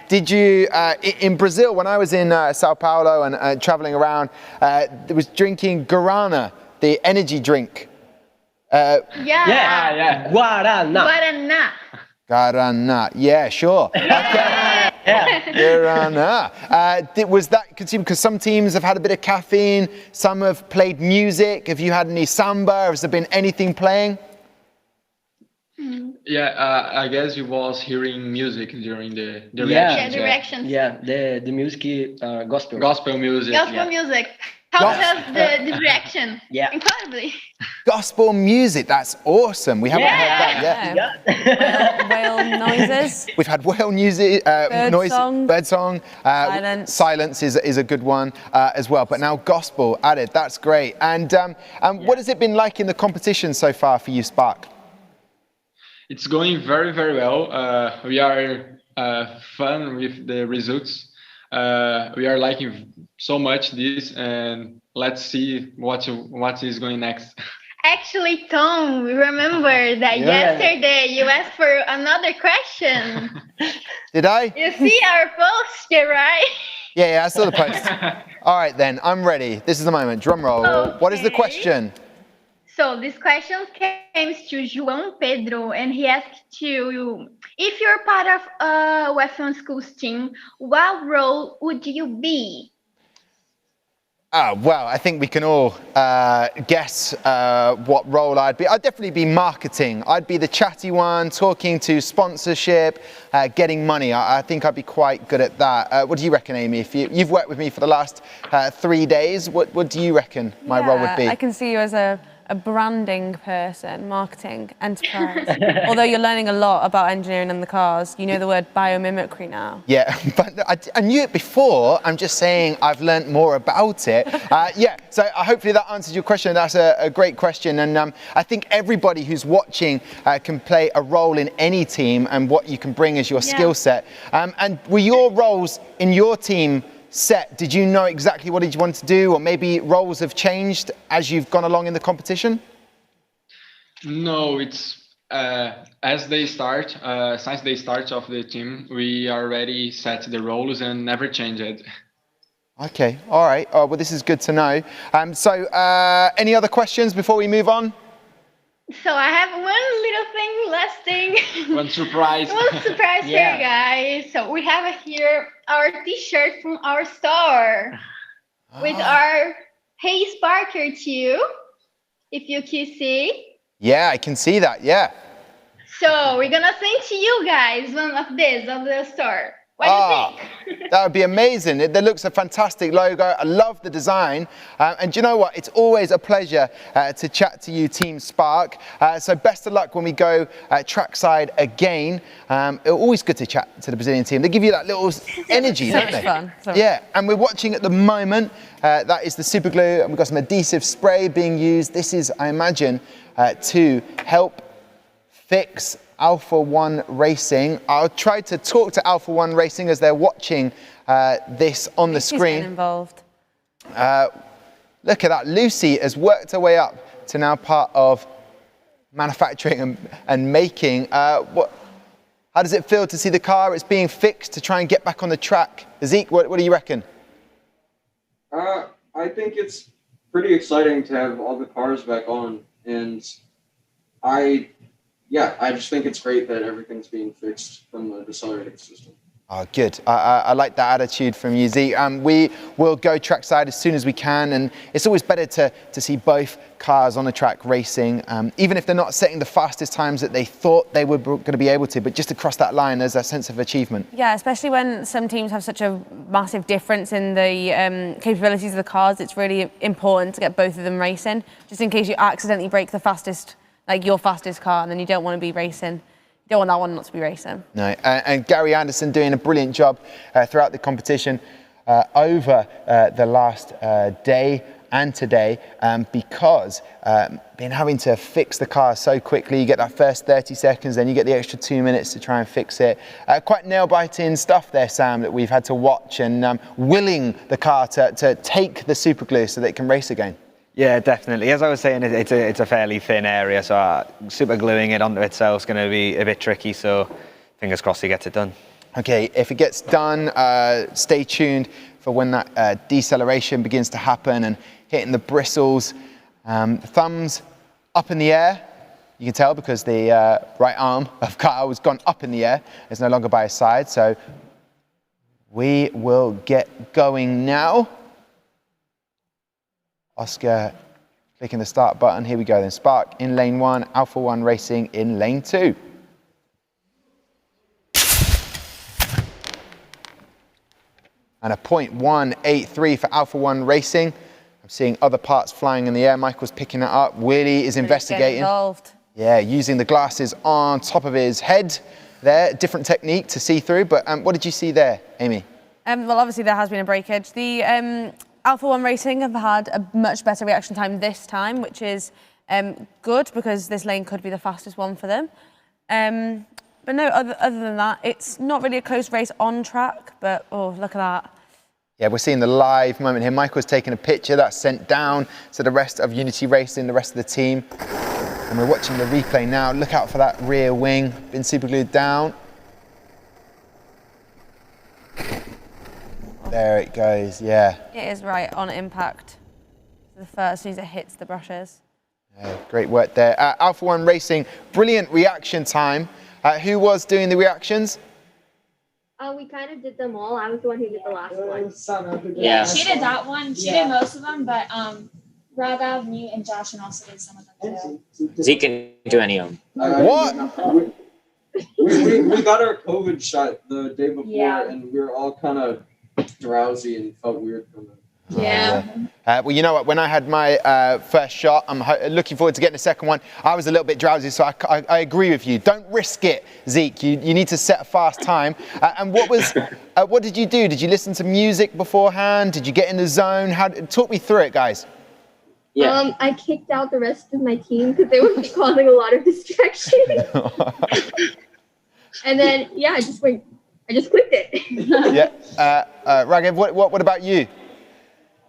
Did you, in Brazil, when I was in Sao Paulo and traveling around, there was drinking Guarana, the energy drink. Yeah. Guarana. Guarana, yeah, sure. Yeah. Guarana. Was that consumed because some teams have had a bit of caffeine, some have played music? Have you had any samba? Has there been anything playing? Yeah, I guess you was hearing music during the reactions. Yeah, the reactions. Yeah, the music, gospel. Gospel music. Gospel music. How does the reaction? Yeah. Incredibly. Gospel music, that's awesome. We haven't heard that yet. Whale noises. We've had whale music, bird song. Silence. is a good one as well. But now gospel added, that's great. And what has it been like in the competition so far for you, Spark? It's going very, very well. We are fun with the results. We are liking so much this, and let's see what is going next. Actually, Tom, remember that yesterday you asked for another question. Did I? You see our post, right? Yeah, I saw the post. All right, then, I'm ready. This is the moment. Drum roll. Okay. What is the question? So this question came to João Pedro, and he asked you, if you're part of a F1 Schools team, what role would you be? Well, I think we can all guess what role I'd be. I'd definitely be marketing. I'd be the chatty one, talking to sponsorship, getting money. I think I'd be quite good at that. What do you reckon, Amy? If you've worked with me for the last 3 days, what do you reckon my role would be? I can see you as a branding person, marketing, enterprise. Although you're learning a lot about engineering and the cars, you know the word biomimicry now. Yeah, but I knew it before. I'm just saying I've learned more about it. So hopefully that answers your question. That's a great question. And I think everybody who's watching can play a role in any team and what you can bring as your skill set. And were your roles in your team set? Did you know exactly what you wanted to do, or maybe roles have changed as you've gone along in the competition? No, it's as they start, since they start of the team, we already set the roles and never change it. Okay, all right. Oh, well, this is good to know. Any other questions before we move on? So I have one little thing, last thing. One surprise. One surprise here, guys. So we have here our t-shirt from our store with our Hey Sparker too, if you can see. Yeah, I can see that, yeah. So we're gonna send to you guys one of the store. What do you think? That would be amazing. It looks a fantastic logo. I love the design. And do you know what? It's always a pleasure to chat to you, Team Spark. So best of luck when we go trackside again. It's always good to chat to the Brazilian team. They give you that little energy, don't they? Fun. Yeah, and we're watching at the moment. That is the super glue, and we've got some adhesive spray being used. This is, I imagine, to help fix Alpha 1 Racing. I'll try to talk to Alpha 1 Racing as they're watching this on the screen. She's involved. Look at that. Lucy has worked her way up to now part of manufacturing and making. How does it feel to see the car? It's being fixed to try and get back on the track. Zeke, what do you reckon? I think it's pretty exciting to have all the cars back on, and I just think it's great that everything's being fixed from the decelerating system. Oh, good. I like that attitude from you, Zeke. We will go trackside as soon as we can, and it's always better to see both cars on the track racing, even if they're not setting the fastest times that they thought they were going to be able to, but just to cross that line, there's a sense of achievement. Yeah, especially when some teams have such a massive difference in the capabilities of the cars. It's really important to get both of them racing, just in case you accidentally break the fastest, like your fastest car, and then you don't want to be racing. You don't want that one not to be racing. No, and Gary Anderson doing a brilliant job throughout the competition over the last day and today, because been having to fix the car so quickly. You get that first 30 seconds, then you get the extra 2 minutes to try and fix it. Quite nail-biting stuff there, Sam, that we've had to watch, and willing the car to take the super glue so that it can race again. Yeah, definitely. As I was saying, it's a fairly thin area, so super gluing it onto itself is going to be a bit tricky, so fingers crossed he gets it done. Okay, if it gets done, stay tuned for when that deceleration begins to happen and hitting the bristles. Thumbs up in the air. You can tell because the right arm of Kyle has gone up in the air. It's no longer by his side, so we will get going now. Oscar clicking the start button. Here we go then. Spark in lane 1, Alpha 1 Racing in lane 2. And a .183 for Alpha 1 Racing. I'm seeing other parts flying in the air. Michael's picking it up. Willie is investigating. Involved. Yeah, using the glasses on top of his head there. Different technique to see through. But what did you see there, Amy? Well, obviously there has been a breakage. The Alpha 1 Racing have had a much better reaction time this time, which is good because this lane could be the fastest one for them. But no, other than that, it's not really a close race on track, but oh, look at that. Yeah, we're seeing the live moment here. Michael's taking a picture that's sent down to the rest of Unity Racing, the rest of the team. And we're watching the replay now. Look out for that rear wing, been super glued down. There it goes, yeah. It is right on impact. The first, as soon as it hits the brushes. Yeah, great work there. Alpha 1 Racing, brilliant reaction time. Who was doing the reactions? We kind of did them all. I was the one who did the last one. Yeah, she did that one. She did most of them, but Raghav, me, and Josh, and also did some of them too. Zeke can do any of them. What? We got our COVID shot the day before, Yeah. and we were all kind of drowsy and felt weird from it. Yeah. Well, you know what? When I had my first shot, I'm looking forward to getting the second one. I was a little bit drowsy, so I agree with you. Don't risk it, Zeke. You need to set a fast time. And what did you do? Did you listen to music beforehand? Did you get in the zone? Talk me through it, guys. Yeah. I kicked out the rest of my team because they were causing a lot of distraction. And then, yeah, I just clicked it. Yeah. Raghav, what about you?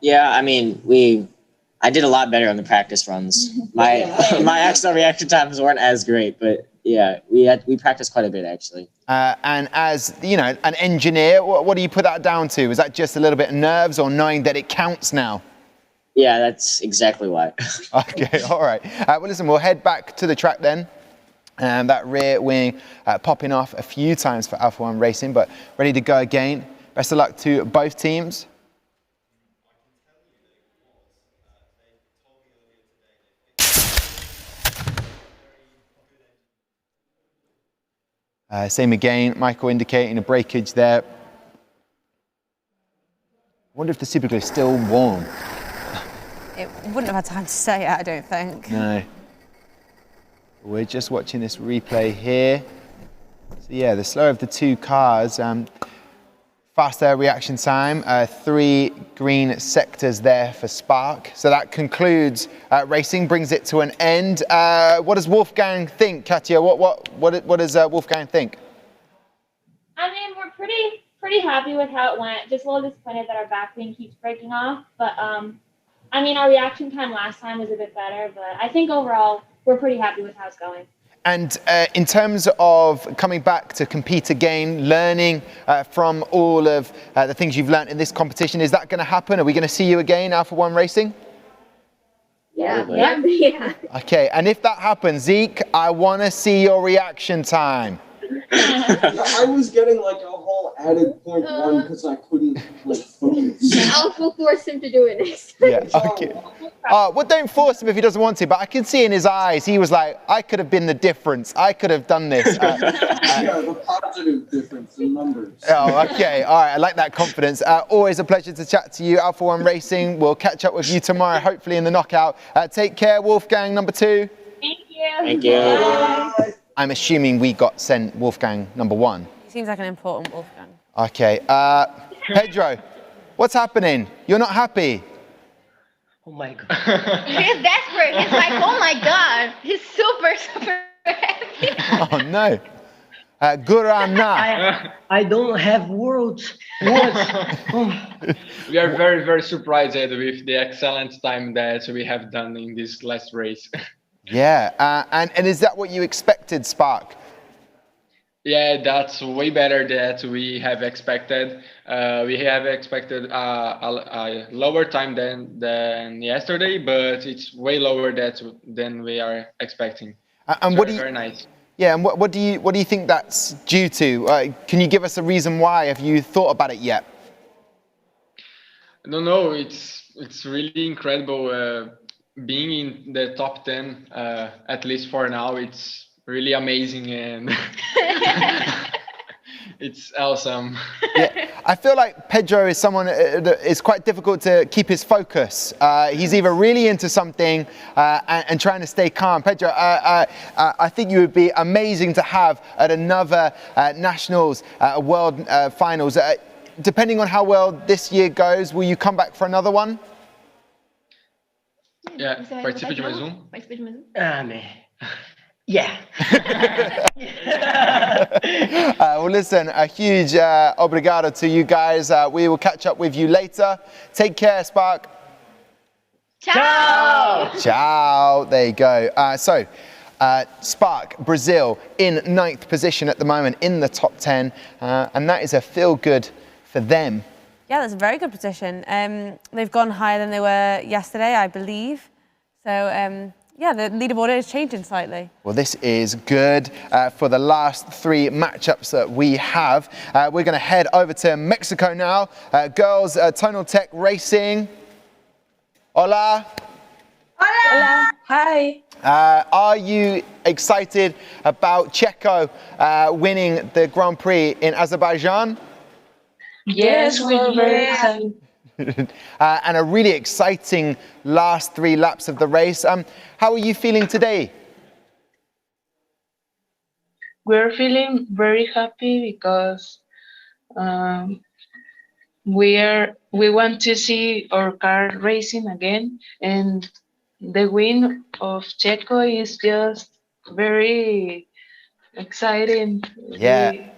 Yeah, I mean, I did a lot better on the practice runs. My actual reaction times weren't as great, but yeah, we practiced quite a bit actually. And as you know, an engineer, what do you put that down to? Is that just a little bit of nerves, or knowing that it counts now? Yeah, that's exactly why. Okay, all right. Well, listen, we'll head back to the track then. That rear wing popping off a few times for Alpha 1 Racing, but ready to go again. Best of luck to both teams. Same again, Michael indicating a breakage there. I wonder if the super glue is still warm. It wouldn't have had time to say it, I don't think. No. We're just watching this replay here. So yeah, the slower of the two cars, faster reaction time, 3 green sectors there for Spark. So that concludes racing, brings it to an end. What does Wolfgang think, Katja? What does Wolfgang think? I mean, we're pretty happy with how it went. Just a little disappointed that our back wing keeps breaking off. But I mean, our reaction time last time was a bit better. But I think overall, we're pretty happy with how it's going. And in terms of coming back to compete again, learning from all of the things you've learned in this competition, is that going to happen? Are we going to see you again, Alpha One Racing? Yeah. Yeah. Okay, and if that happens, Zeke, I want to see your reaction time. I was getting like a whole added 0.1 because I couldn't like focus. I'll force him to do it next time. Yeah, okay. Well, don't force him if he doesn't want to, but I can see in his eyes, he was like, I could have been the difference. I could have done this. Yeah, the positive difference in numbers. Oh, okay. All right. I like that confidence. Always a pleasure to chat to you, Alpha One Racing. We'll catch up with you tomorrow, hopefully in the knockout. Take care, Wolfgang number 2. Thank you. Thank you. Bye. I'm assuming we got sent Wolfgang number 1. He seems like an important Wolfgang. Okay. Pedro, what's happening? You're not happy? Oh my God. He's desperate. He's like, oh my God. He's super, super happy. Oh, no. Gurana. I don't have words. We are very, very surprised with the excellent time that we have done in this last race. Yeah, and is that what you expected, Spark? Yeah, that's way better than we have expected. We have expected a lower time than yesterday, but it's way lower than we are expecting. And what do you, very nice. Yeah, and what do you think that's due to? Can you give us a reason why? Have you thought about it yet? I don't know. It's really incredible being in the top 10. At least for now, it's really amazing and it's awesome. Yeah, I feel like Pedro is someone that is quite difficult to keep his focus. He's either really into something and trying to stay calm. Pedro, I think you would be amazing to have at another Nationals World Finals. Depending on how well this year goes, will you come back for another one? Yeah, participe de mais Man. Yeah. Well, listen, a huge obrigado to you guys. We will catch up with you later. Take care, Spark. Ciao. Ciao. There you go. Spark, Brazil, in 9th position at the moment in the top 10. And that is a feel-good for them. Yeah, that's a very good position. They've gone higher than they were yesterday, I believe. So, yeah, the leaderboard is changing slightly. Well, this is good for the last 3 matchups that we have. We're going to head over to Mexico now. Girls, Tonaltech Racing. Hola. Hola. Hi. Are you excited about Checo winning the Grand Prix in Azerbaijan? Yes, we're very excited. And a really exciting last 3 laps of the race. How are you feeling today? We're feeling very happy because we want to see our car racing again, and the win of Checo is just very exciting. Yeah.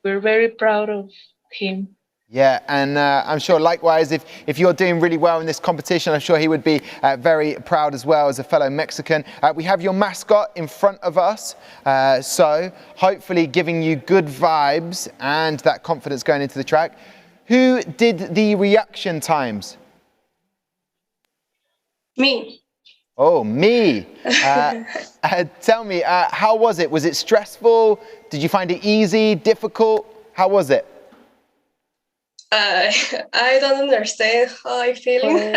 We're very proud of him. Yeah, and I'm sure likewise, if you're doing really well in this competition, I'm sure he would be very proud as well as a fellow Mexican. We have your mascot in front of us, so hopefully giving you good vibes and that confidence going into the track. Who did the reaction times? Me. Oh, me. Tell me, how was it? Was it stressful? Did you find it easy, difficult? How was it? I don't understand how I feeling.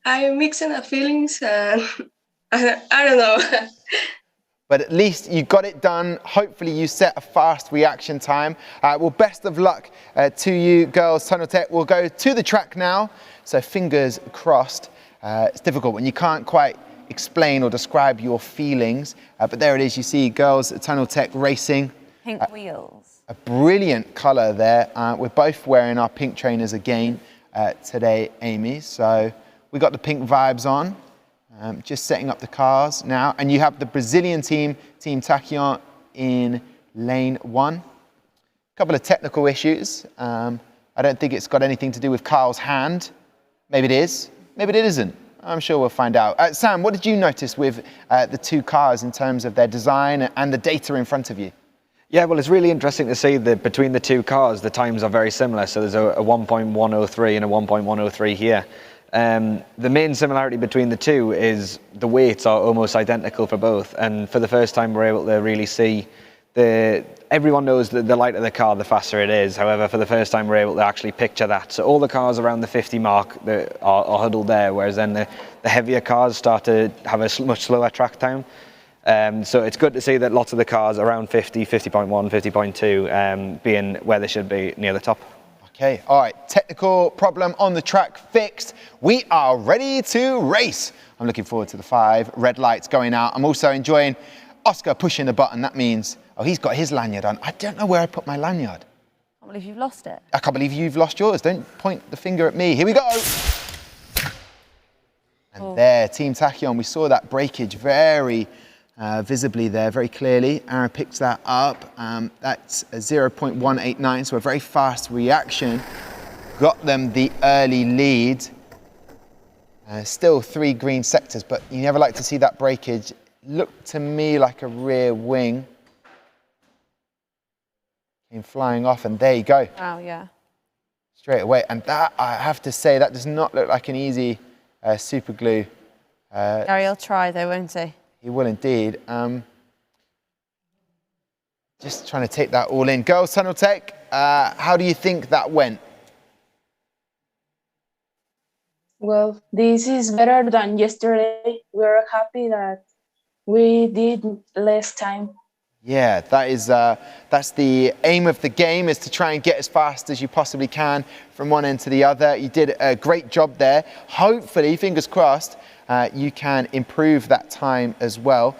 I'm mixing the feelings and I don't know. But at least you got it done. Hopefully you set a fast reaction time. Well, best of luck to you girls. Tonaltech will go to the track now. So fingers crossed. It's difficult when you can't quite explain or describe your feelings. But there it is. You see girls at Tonaltech Racing. Pink wheels. A brilliant colour there. We're both wearing our pink trainers again today, Amy. So we got the pink vibes on. Just setting up the cars now. And you have the Brazilian team, Team Tachyon, in lane 1. A couple of technical issues. I don't think it's got anything to do with Carl's hand. Maybe it is. Maybe it isn't. I'm sure we'll find out. Sam, what did you notice with the two cars in terms of their design and the data in front of you? Yeah, well, it's really interesting to see that between the two cars, the times are very similar. So there's a 1.103 and a 1.103 here. The main similarity between the two is the weights are almost identical for both. And for the first time, we're able to really see everyone knows that the lighter the car, the faster it is. However, for the first time, we're able to actually picture that. So all the cars around the 50 mark are huddled there, whereas then the heavier cars start to have a much slower track time. So it's good to see that lots of the cars around 50, 50.1, 50.2 being where they should be, near the top. Okay, all right, technical problem on the track fixed. We are ready to race. I'm looking forward to the 5 red lights going out. I'm also enjoying Oscar pushing the button. That means, oh, he's got his lanyard on. I don't know where I put my lanyard. I can't believe you've lost it. I can't believe you've lost yours. Don't point the finger at me. Here we go. And there, Team Tachyon, we saw that breakage very visibly there, very clearly. Aaron picks that up. That's a 0.189, so a very fast reaction. Got them the early lead. Still 3 green sectors, but you never like to see that breakage. Looked to me like a rear wing. Came flying off, and there you go. Wow, yeah. Straight away. And that, I have to say, that does not look like an easy super glue. Gary will try though, won't he? He will indeed. Just trying to take that all in. Girls Tonaltech, how do you think that went? Well, this is better than yesterday. We're happy that we did less time. Yeah, that's the aim of the game, is to try and get as fast as you possibly can from one end to the other. You did a great job there. Hopefully, fingers crossed, you can improve that time as well.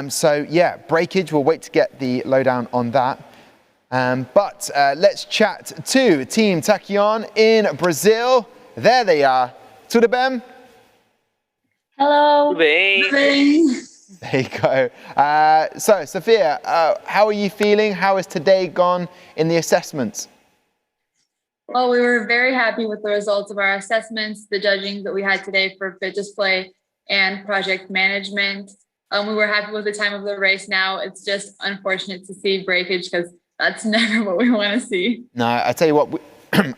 So yeah, breakage, we'll wait to get the lowdown on that. But let's chat to Team Tachyon in Brazil. There they are. Tudo bem? Hello. There you go. So, Sophia, how are you feeling? How has today gone in the assessments? Well, we were very happy with the results of our assessments, the judging that we had today for fit display and project management. We were happy with the time of the race. Now it's just unfortunate to see breakage, because that's never what we want to see. No, I tell you what,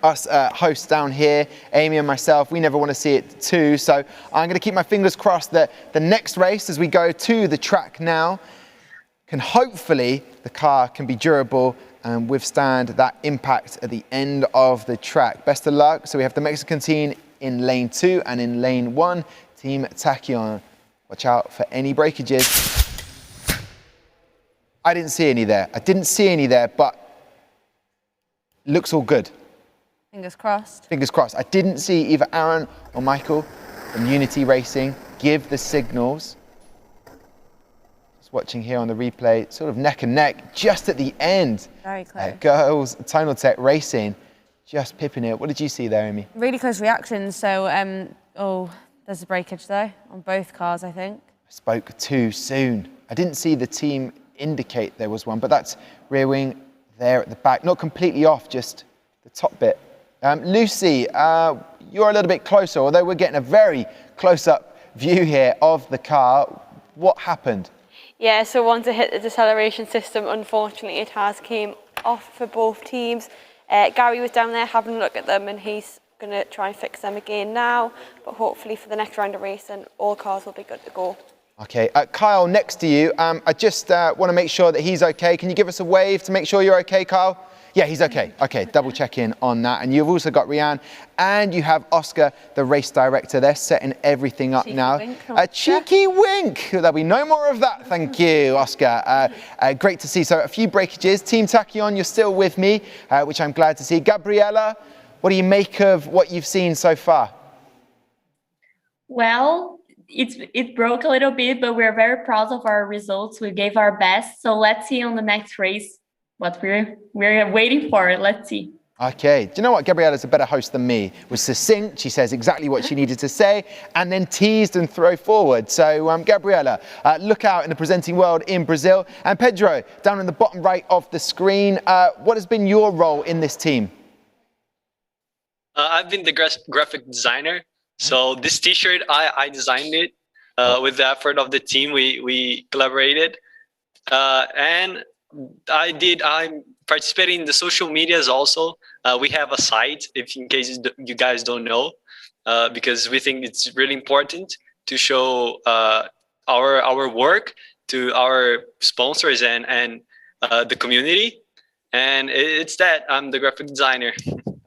us hosts down here, Amy and myself, we never want to see it too. So I'm going to keep my fingers crossed that the next race, as we go to the track now, can hopefully, the car can be durable and withstand that impact at the end of the track. Best of luck. So we have the Mexican team in lane 2 and in lane 1, Team Tachyon. Watch out for any breakages. I didn't see any there. But looks all good. Fingers crossed. Fingers crossed. I didn't see either Aaron or Michael from Unity Racing give the signals. Just watching here on the replay, sort of neck and neck, just at the end. Very close. Girls Tonaltech Racing, just pipping it. What did you see there, Amy? Really close reactions. So, there's a breakage though on both cars, I think. I spoke too soon. I didn't see the team indicate there was one, but that's rear wing there at the back. Not completely off, just the top bit. Lucy, you're a little bit closer, although we're getting a very close-up view here of the car. What happened? Yeah, so once it hit the deceleration system, unfortunately it has came off for both teams. Gary was down there having a look at them, and he's going to try and fix them again now, but hopefully for the next round of racing, all cars will be good to go. Okay, Kyle, next to you, I just want to make sure that he's okay. Can you give us a wave to make sure you're okay, Kyle? Yeah, he's okay. Okay, double check in on that. And you've also got Rianne, and you have Oscar, the race director. They're setting everything up now. A cheeky wink. There'll be no more of that. Thank you, Oscar. Great to see. So a few breakages. Team Tachyon, you're still with me, which I'm glad to see. Gabriella, what do you make of what you've seen so far? Well, it broke a little bit, but we're very proud of our results. We gave our best. So let's see on the next race what we're waiting for. Let's see. Okay, do you know what? Gabriella's a better host than me. Was succinct, she says exactly what she needed to say, and then teased and throw forward. So, Gabriella, look out in the presenting world in Brazil. And Pedro, down in the bottom right of the screen, what has been your role in this team? I've been the graphic designer, So this T-shirt, I designed it with the effort of the team. We collaborated, and I'm participating in the social medias also. We have a site, if in case you guys don't know, because we think it's really important to show our work to our sponsors and the community. And it's that I'm the graphic designer.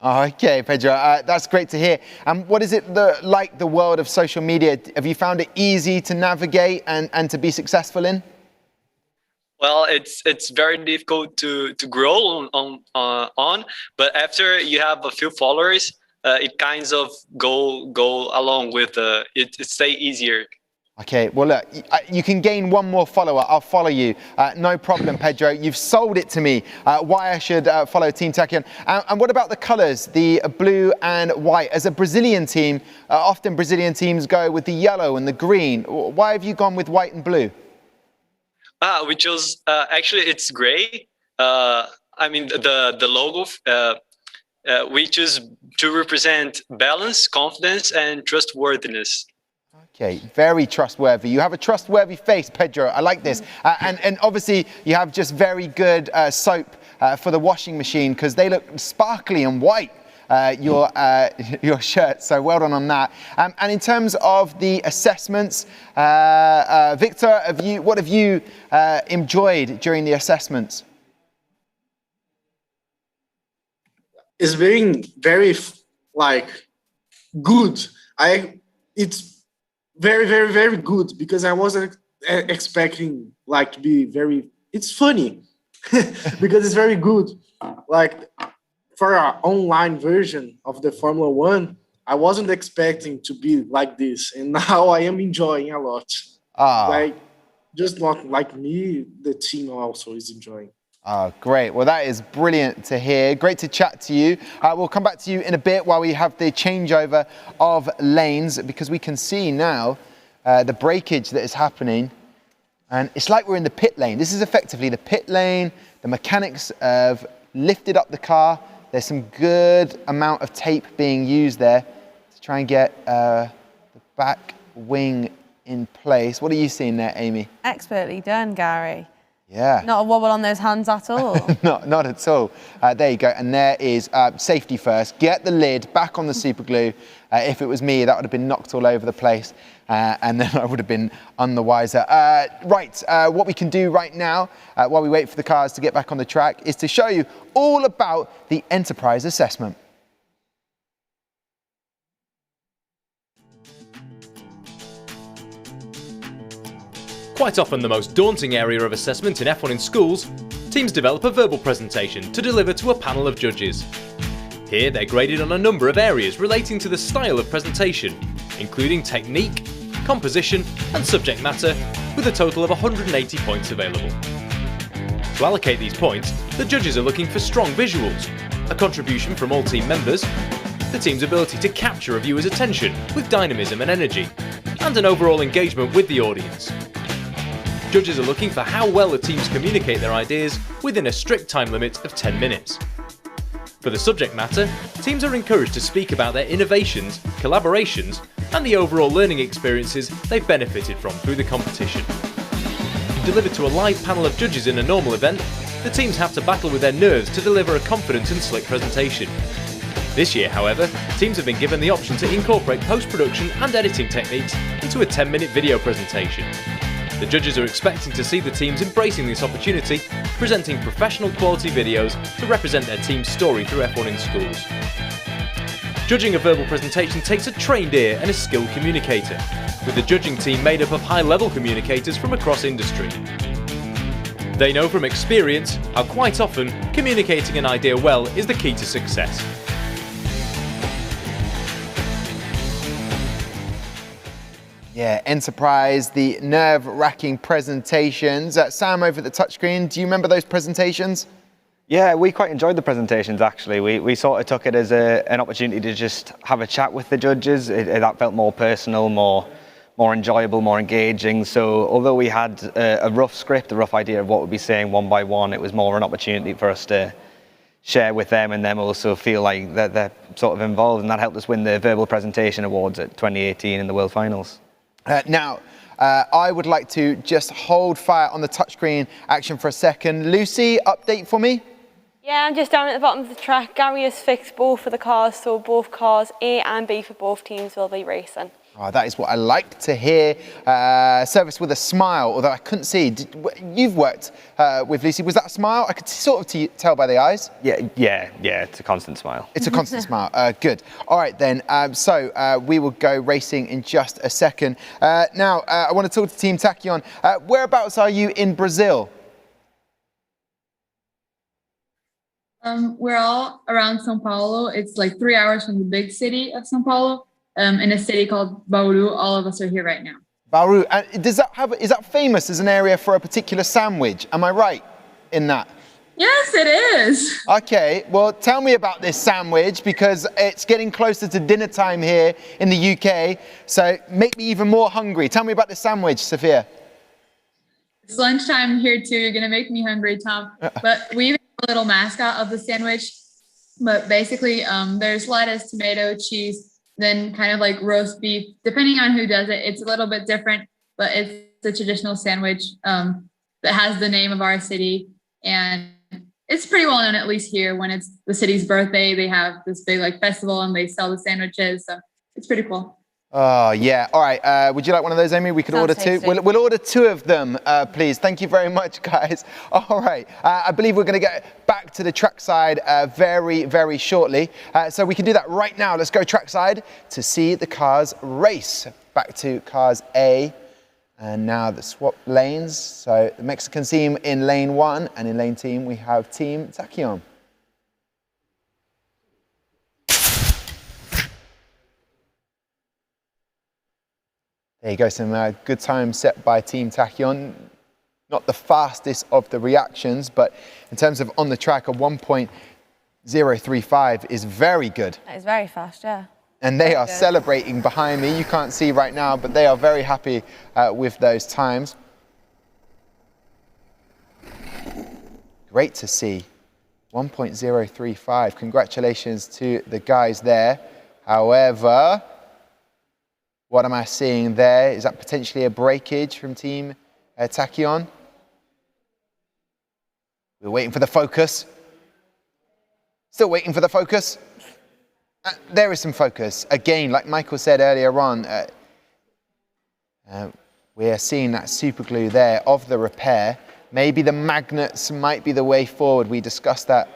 Okay, Pedro, that's great to hear. And what is it like the world of social media? Have you found it easy to navigate and to be successful in? Well, it's very difficult to grow on, but after you have a few followers, it kind of go along with it stay easier. Okay, well look, you can gain one more follower. I'll follow you. No problem, Pedro. You've sold it to me, why I should follow Team Tachyon. And what about the colours, the blue and white? As a Brazilian team, often Brazilian teams go with the yellow and the green. Why have you gone with white and blue? We chose, actually it's gray. I mean, the logo, we choose to represent balance, confidence, and trustworthiness. Okay, very trustworthy. You have a trustworthy face, Pedro. I like this. And obviously, you have just very good soap for the washing machine because they look sparkly and white, your shirt. So well done on that. And in terms of the assessments, Victor, what have you enjoyed during the assessments? It's been very good. It's very, very, very good because I wasn't expecting to be very. It's funny because it's very good. For our online version of the Formula One, I wasn't expecting to be like this, and now I am enjoying a lot. Just not like me, the team also is enjoying. Oh, great. Well, that is brilliant to hear. Great to chat to you. We'll come back to you in a bit while we have the changeover of lanes because we can see now the breakage that is happening. And it's like we're in the pit lane. This is effectively the pit lane. The mechanics have lifted up the car. There's some good amount of tape being used there to try and get the back wing in place. What are you seeing there, Amy? Expertly done, Gary. Yeah. Not a wobble on those hands at all. Not at all. There you go. And there is safety first. Get the lid back on the super glue. If it was me, that would have been knocked all over the place. And then I would have been none the wiser. What we can do right now, while we wait for the cars to get back on the track, is to show you all about the enterprise assessment. Quite often the most daunting area of assessment in F1 in schools, teams develop a verbal presentation to deliver to a panel of judges. Here they're graded on a number of areas relating to the style of presentation, including technique, composition and subject matter, with a total of 180 points available. To allocate these points, the judges are looking for strong visuals, a contribution from all team members, the team's ability to capture a viewer's attention with dynamism and energy, and an overall engagement with the audience. Judges are looking for how well the teams communicate their ideas within a strict time limit of 10 minutes. For the subject matter, teams are encouraged to speak about their innovations, collaborations, and the overall learning experiences they've benefited from through the competition. Delivered to a live panel of judges in a normal event, the teams have to battle with their nerves to deliver a confident and slick presentation. This year, however, teams have been given the option to incorporate post-production and editing techniques into a 10-minute video presentation. The judges are expecting to see the teams embracing this opportunity, presenting professional quality videos to represent their team's story through F1 in schools. Judging a verbal presentation takes a trained ear and a skilled communicator, with the judging team made up of high-level communicators from across industry. They know from experience how quite often communicating an idea well is the key to success. Yeah, Enterprise, the nerve-wracking presentations. Sam, over at the touchscreen, do you remember those presentations? Yeah, we quite enjoyed the presentations, actually. We sort of took it as an opportunity to just have a chat with the judges. That felt more personal, more enjoyable, more engaging. So although we had a rough script, a rough idea of what we'd be saying one by one, it was more an opportunity for us to share with them and them also feel like that they're sort of involved, and that helped us win the verbal presentation awards at 2018 in the World Finals. Now, I would like to just hold fire on the touchscreen action for a second. Lucy, update for me? Yeah, I'm just down at the bottom of the track. Gary has fixed both of the cars, so both cars A and B for both teams will be racing. Oh, that is what I like to hear. Service with a smile, although I couldn't see. You've worked with Lucy. Was that a smile? I could sort of tell by the eyes. Yeah, it's a constant smile. It's a constant smile. Good. All right, then. So we will go racing in just a second. Now, I want to talk to Team Tachyon. Whereabouts are you in Brazil? We're all around São Paulo. It's like 3 hours from the big city of São Paulo. In a city called Bauru. All of us are here right now. Bauru. Is that famous as an area for a particular sandwich? Am I right in that? Yes, it is. Okay, well, tell me about this sandwich, because it's getting closer to dinner time here in the UK, so make me even more hungry. Tell me about this sandwich, Sophia. It's lunchtime here too. You're gonna make me hungry, Tom. But we even have a little mascot of the sandwich. But basically, there's lettuce, tomato, cheese, then kind of like roast beef. Depending on who does it, it's a little bit different, but it's a traditional sandwich that has the name of our city. And it's pretty well known, at least here. When it's the city's birthday, they have this big like festival and they sell the sandwiches. So it's pretty cool. Oh, yeah. All right. Would you like one of those, Amy? We could order two. We'll order 2 of them, please. Thank you very much, guys. All right. I believe we're going to get back to the trackside very, very shortly. So we can do that right now. Let's go trackside to see the cars race. Back to cars A. And now the swap lanes. So the Mexican team in lane 1, and in lane team we have Team Tachyon. There you go, some good time set by Team Tachyon. Not the fastest of the reactions, but in terms of on the track, a 1.035 is very good. That is very fast, yeah. And they are celebrating behind me. You can't see right now, but they are very happy with those times. Great to see. 1.035. Congratulations to the guys there. However, what am I seeing there? Is that potentially a breakage from Team Tachyon? We're waiting for the focus. Still waiting for the focus. There is some focus. Again, like Michael said earlier on, we are seeing that super glue there of the repair. Maybe the magnets might be the way forward. We discussed that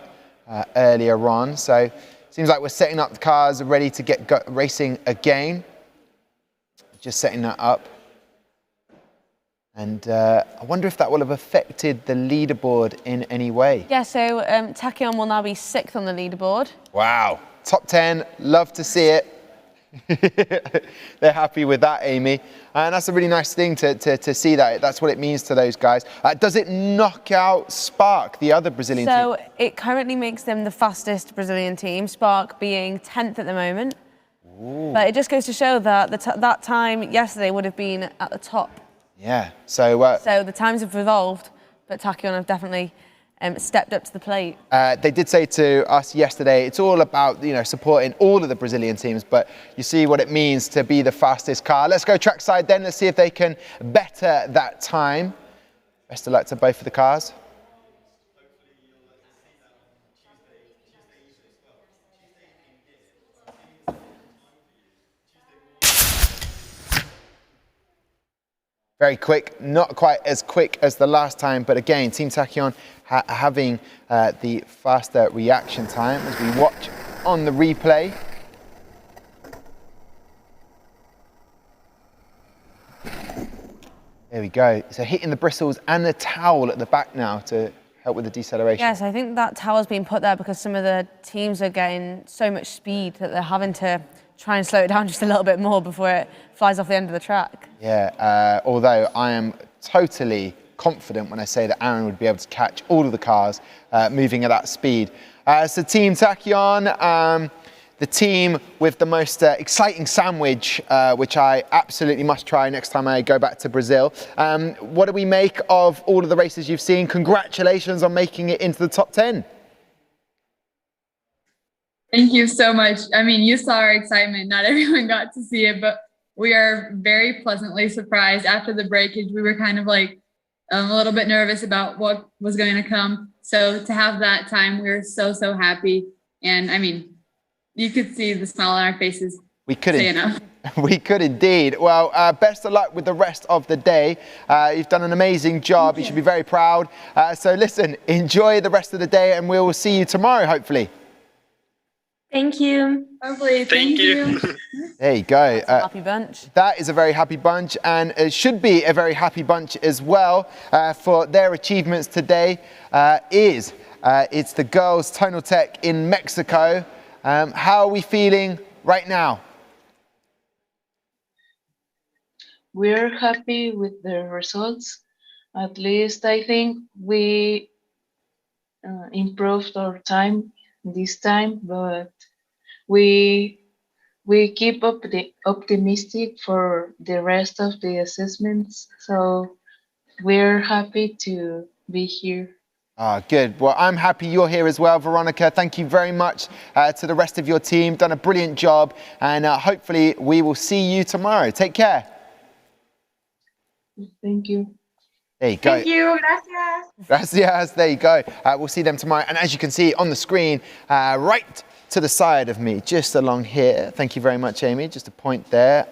earlier on. So seems like we're setting up the cars ready to get racing again. Just setting that up. And I wonder if that will have affected the leaderboard in any way. Yeah, so Tachyon will now be 6th on the leaderboard. Wow. Top 10, love to see it. They're happy with that, Amy. And that's a really nice thing to see that. That's what it means to those guys. Does it knock out Spark, the other Brazilian team? So it currently makes them the fastest Brazilian team, Spark being 10th at the moment. Ooh. But it just goes to show that that time yesterday would have been at the top. Yeah, so... so the times have evolved, but Tachyon have definitely stepped up to the plate. They did say to us yesterday, it's all about, you know, supporting all of the Brazilian teams, but you see what it means to be the fastest car. Let's go trackside then. Let's see if they can better that time. Best of luck to both of the cars. Very quick, not quite as quick as the last time, but again, Team Tachyon having the faster reaction time as we watch on the replay. There we go. So hitting the bristles and the towel at the back now to help with the deceleration. Yes, I think that towel's been put there because some of the teams are getting so much speed that they're having to try and slow it down just a little bit more before it flies off the end of the track. Yeah, although I am totally confident when I say that Aaron would be able to catch all of the cars moving at that speed. So Team Tachyon, the team with the most exciting sandwich, which I absolutely must try next time I go back to Brazil. What do we make of all of the races you've seen? Congratulations on making it into the top 10. Thank you so much. I mean, you saw our excitement. Not everyone got to see it, but we are very pleasantly surprised. After the breakage, we were kind of like a little bit nervous about what was going to come. So to have that time, we were so, so happy. And I mean, you could see the smile on our faces. We could, say enough. We could indeed. Well, best of luck with the rest of the day. You've done an amazing job. You should be very proud. So listen, enjoy the rest of the day and we will see you tomorrow, hopefully. Thank you. Hopefully, thank you. There you go. Happy bunch. That is a very happy bunch, and it should be a very happy bunch as well for their achievements today. It's the girls' Tonaltech in Mexico. How are we feeling right now? We're happy with the results. At least I think we improved our time this time, but we keep optimistic for the rest of the assessments. So we're happy to be here. Good. Well, I'm happy you're here as well, Veronica. Thank you very much to the rest of your team. Done a brilliant job, and hopefully we will see you tomorrow. Take care. Thank you. There you go. Thank you. Gracias. Gracias. There you go. We'll see them tomorrow. And as you can see on the screen, right to the side of me, just along here. Thank you very much, Amy. Just a point there.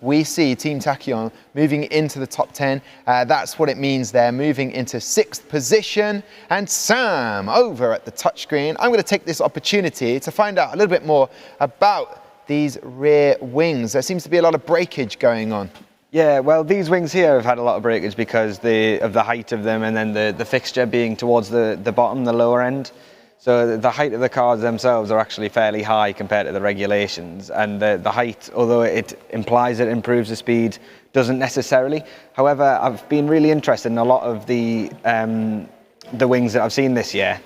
We see Team Tachyon moving into the top 10. That's what it means they're moving into 6th position. And Sam, over at the touchscreen, I'm going to take this opportunity to find out a little bit more about these rear wings. There seems to be a lot of breakage going on. Yeah, well, these wings here have had a lot of breakage because of the height of them and then the fixture being towards the bottom, the lower end. So the height of the cars themselves are actually fairly high compared to the regulations, and the height, although it implies it improves the speed, doesn't necessarily. However, I've been really interested in a lot of the wings that I've seen this year,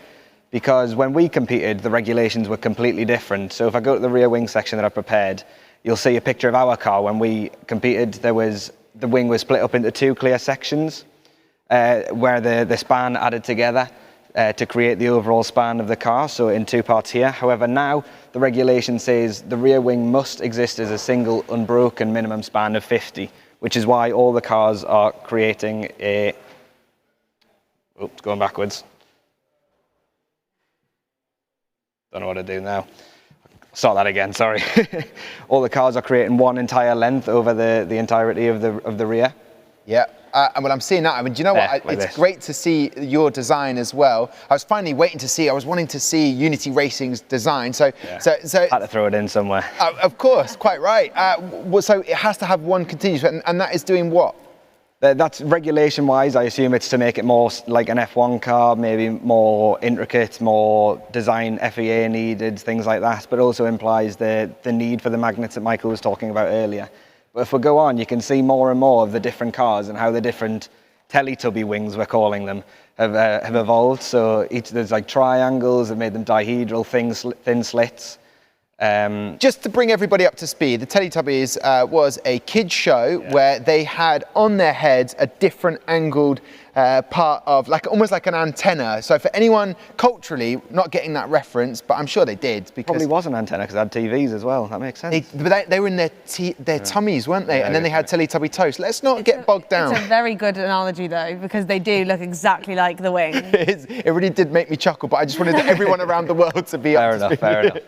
because when we competed, the regulations were completely different. So if I go to the rear wing section that I've prepared, you'll see a picture of our car. When we competed, the wing was split up into 2 clear sections where the span added together to create the overall span of the car, so in 2 parts here. However, now the regulation says the rear wing must exist as a single unbroken minimum span of 50, which is why all the cars are creating a... Oops, going backwards. Don't know what to do now. Start that again, sorry. All the cars are creating one entire length over the entirety of the rear. Yeah, well, I'm seeing that. I mean, do you know what? It's great to see your design as well. I was finally waiting to see. I was wanting to see Unity Racing's design. So had to throw it in somewhere. Of course, quite right. So it has to have one continuous, and that is doing what? That's regulation-wise. I assume it's to make it more like an F1 car, maybe more intricate, more design FEA needed, things like that. But also implies the need for the magnets that Michael was talking about earlier. But if we go on, you can see more and more of the different cars and how the different Teletubby wings, we're calling them, have evolved. So there's like triangles that made them dihedral, thin slits. Just to bring everybody up to speed, the Teletubbies was a kids show where they had on their heads a different angled part of almost like an antenna. So for anyone culturally not getting that reference, but I'm sure they did, because probably was an antenna because it had TVs as well. That makes sense. They were in their tummies, weren't they? And then they had Teletubby toast. Let's not get bogged down. It's a very good analogy though, because they do look exactly like the wing. It really did make me chuckle, but I just wanted everyone around the world to be up to speed. Fair enough.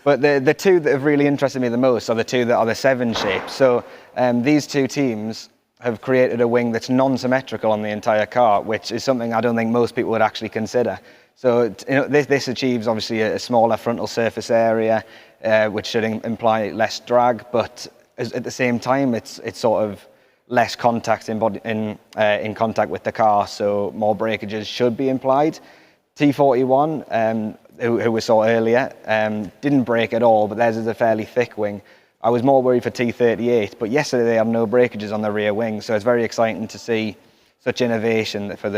But the 2 that have really interested me the most are the 2 that are the 7 shape. So these 2 teams have created a wing that's non-symmetrical on the entire car, which is something I don't think most people would actually consider. So this achieves obviously a smaller frontal surface area, which should imply less drag, but at the same time it's sort of less contact in contact with the car, so more breakages should be implied. T41, who we saw earlier, didn't break at all, but theirs is a fairly thick wing. I was more worried for T38, but yesterday they had no breakages on the rear wing, so it's very exciting to see such innovation for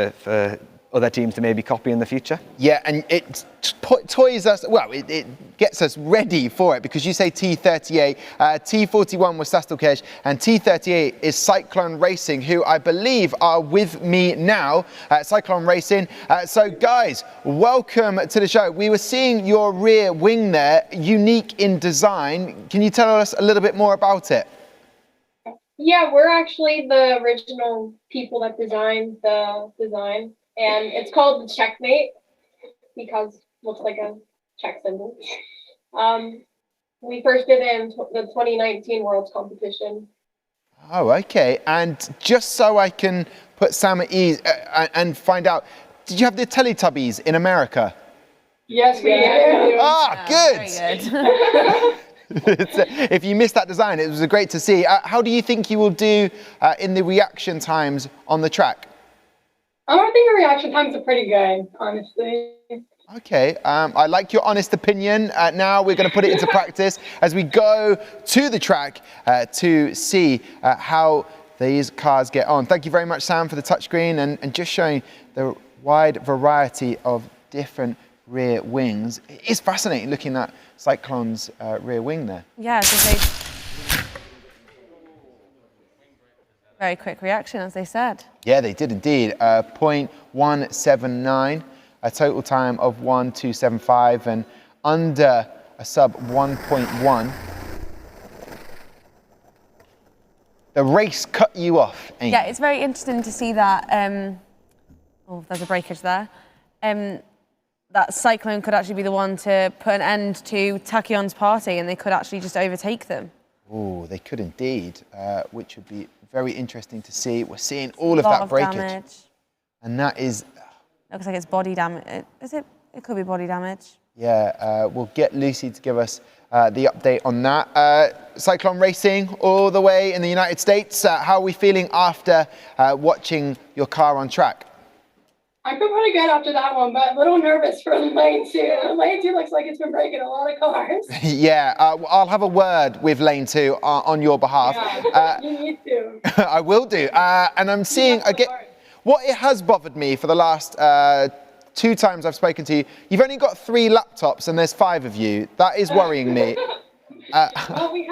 other teams to maybe copy in the future. Yeah, and it toys us, well, it gets us ready for it, because you say T38, T41 was Sastalkej, and T38 is Cyclone Racing, who I believe are with me now at Cyclone Racing. So guys, welcome to the show. We were seeing your rear wing there, unique in design. Can you tell us a little bit more about it? Yeah, we're actually the original people that designed the design. And it's called the Checkmate because it looks like a check symbol. We first did it in the 2019 Worlds competition. Oh, okay. And just so I can put Sam at ease and find out, did you have the Teletubbies in America? Yes, we did. Ah, good. If you missed that design, it was great to see. How do you think you will do in the reaction times on the track? I don't think the reaction times are pretty good, honestly. Okay, I like your honest opinion. Now we're going to put it into practice as we go to the track to see how these cars get on. Thank you very much, Sam, for the touchscreen and just showing the wide variety of different rear wings. It is fascinating looking at Cyclone's rear wing there. Yeah, so very quick reaction, as they said. Yeah, they did indeed. 0.179, a total time of 1.275, and under a sub 1.1. The race cut you off, Amy. Yeah, it's very interesting to see that. Oh, there's a breakage there. That Cyclone could actually be the one to put an end to Tachyon's party, and they could actually just overtake them. Oh, they could indeed, which would be very interesting to see. We're seeing all of that breakage. Damage. And that is... Looks like it's body damage. Is it? It could be body damage. Yeah, we'll get Lucy to give us the update on that. Cyclone Racing all the way in the United States. How are we feeling after watching your car on track? I feel pretty good after that one, but a little nervous for lane 2. Lane 2 looks like it's been breaking a lot of cars. Yeah, I'll have a word with lane 2 on your behalf. Yeah, you need to. I will do. And I'm seeing, again, what it has bothered me for the last 2 times I've spoken to you, you've only got 3 laptops and there's 5 of you. That is worrying me. Well, we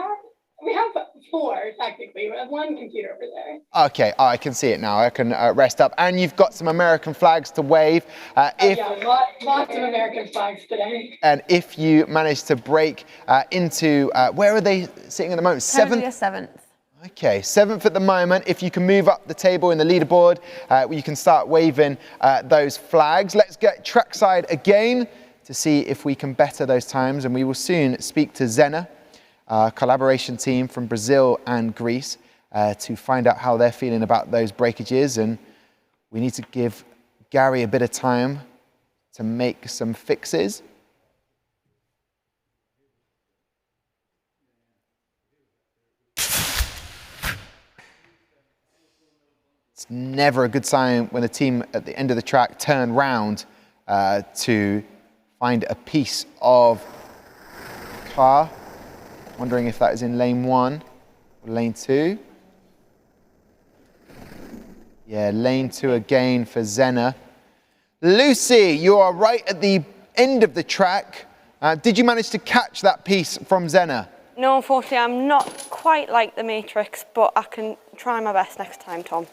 have 4 technically. We have 1 computer over there. Okay, I can see it now. I can rest up. And you've got some American flags to wave. Yeah, lots of American flags today. And if you manage to break into, where are they sitting at the moment? 7th? 7th. Okay, 7th at the moment. If you can move up the table in the leaderboard, you can start waving those flags. Let's get trackside again to see if we can better those times. And we will soon speak to ZENNA, collaboration team from Brazil and Greece, to find out how they're feeling about those breakages. And we need to give Gary a bit of time to make some fixes. It's never a good sign when a team at the end of the track turn round to find a piece of car. Wondering if that is in lane 1 or lane 2. Yeah, lane 2 again for ZENNA. Lucy, you are right at the end of the track. Did you manage to catch that piece from ZENNA? No, unfortunately, I'm not quite like the Matrix, but I can try my best next time, Tom.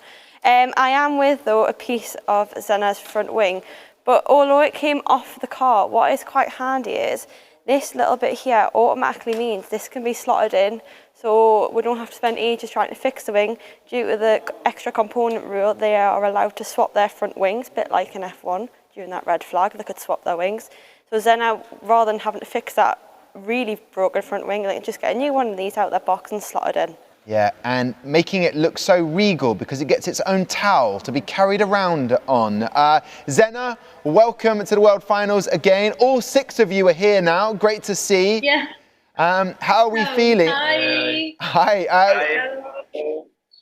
I am with, though, a piece of ZENNA's front wing, but although it came off the car, what is quite handy is this little bit here automatically means this can be slotted in, so we don't have to spend ages trying to fix the wing. Due to the extra component rule, they are allowed to swap their front wings, a bit like an F1, during that red flag, they could swap their wings. So ZENNA, rather than having to fix that really broken front wing, they can just get a new one of these out of their box and slot it in. Yeah, and making it look so regal because it gets its own towel to be carried around on. ZENNA, welcome to the World Finals again. All 6 of you are here now. Great to see. Yeah. How are we feeling? Hi. Hi.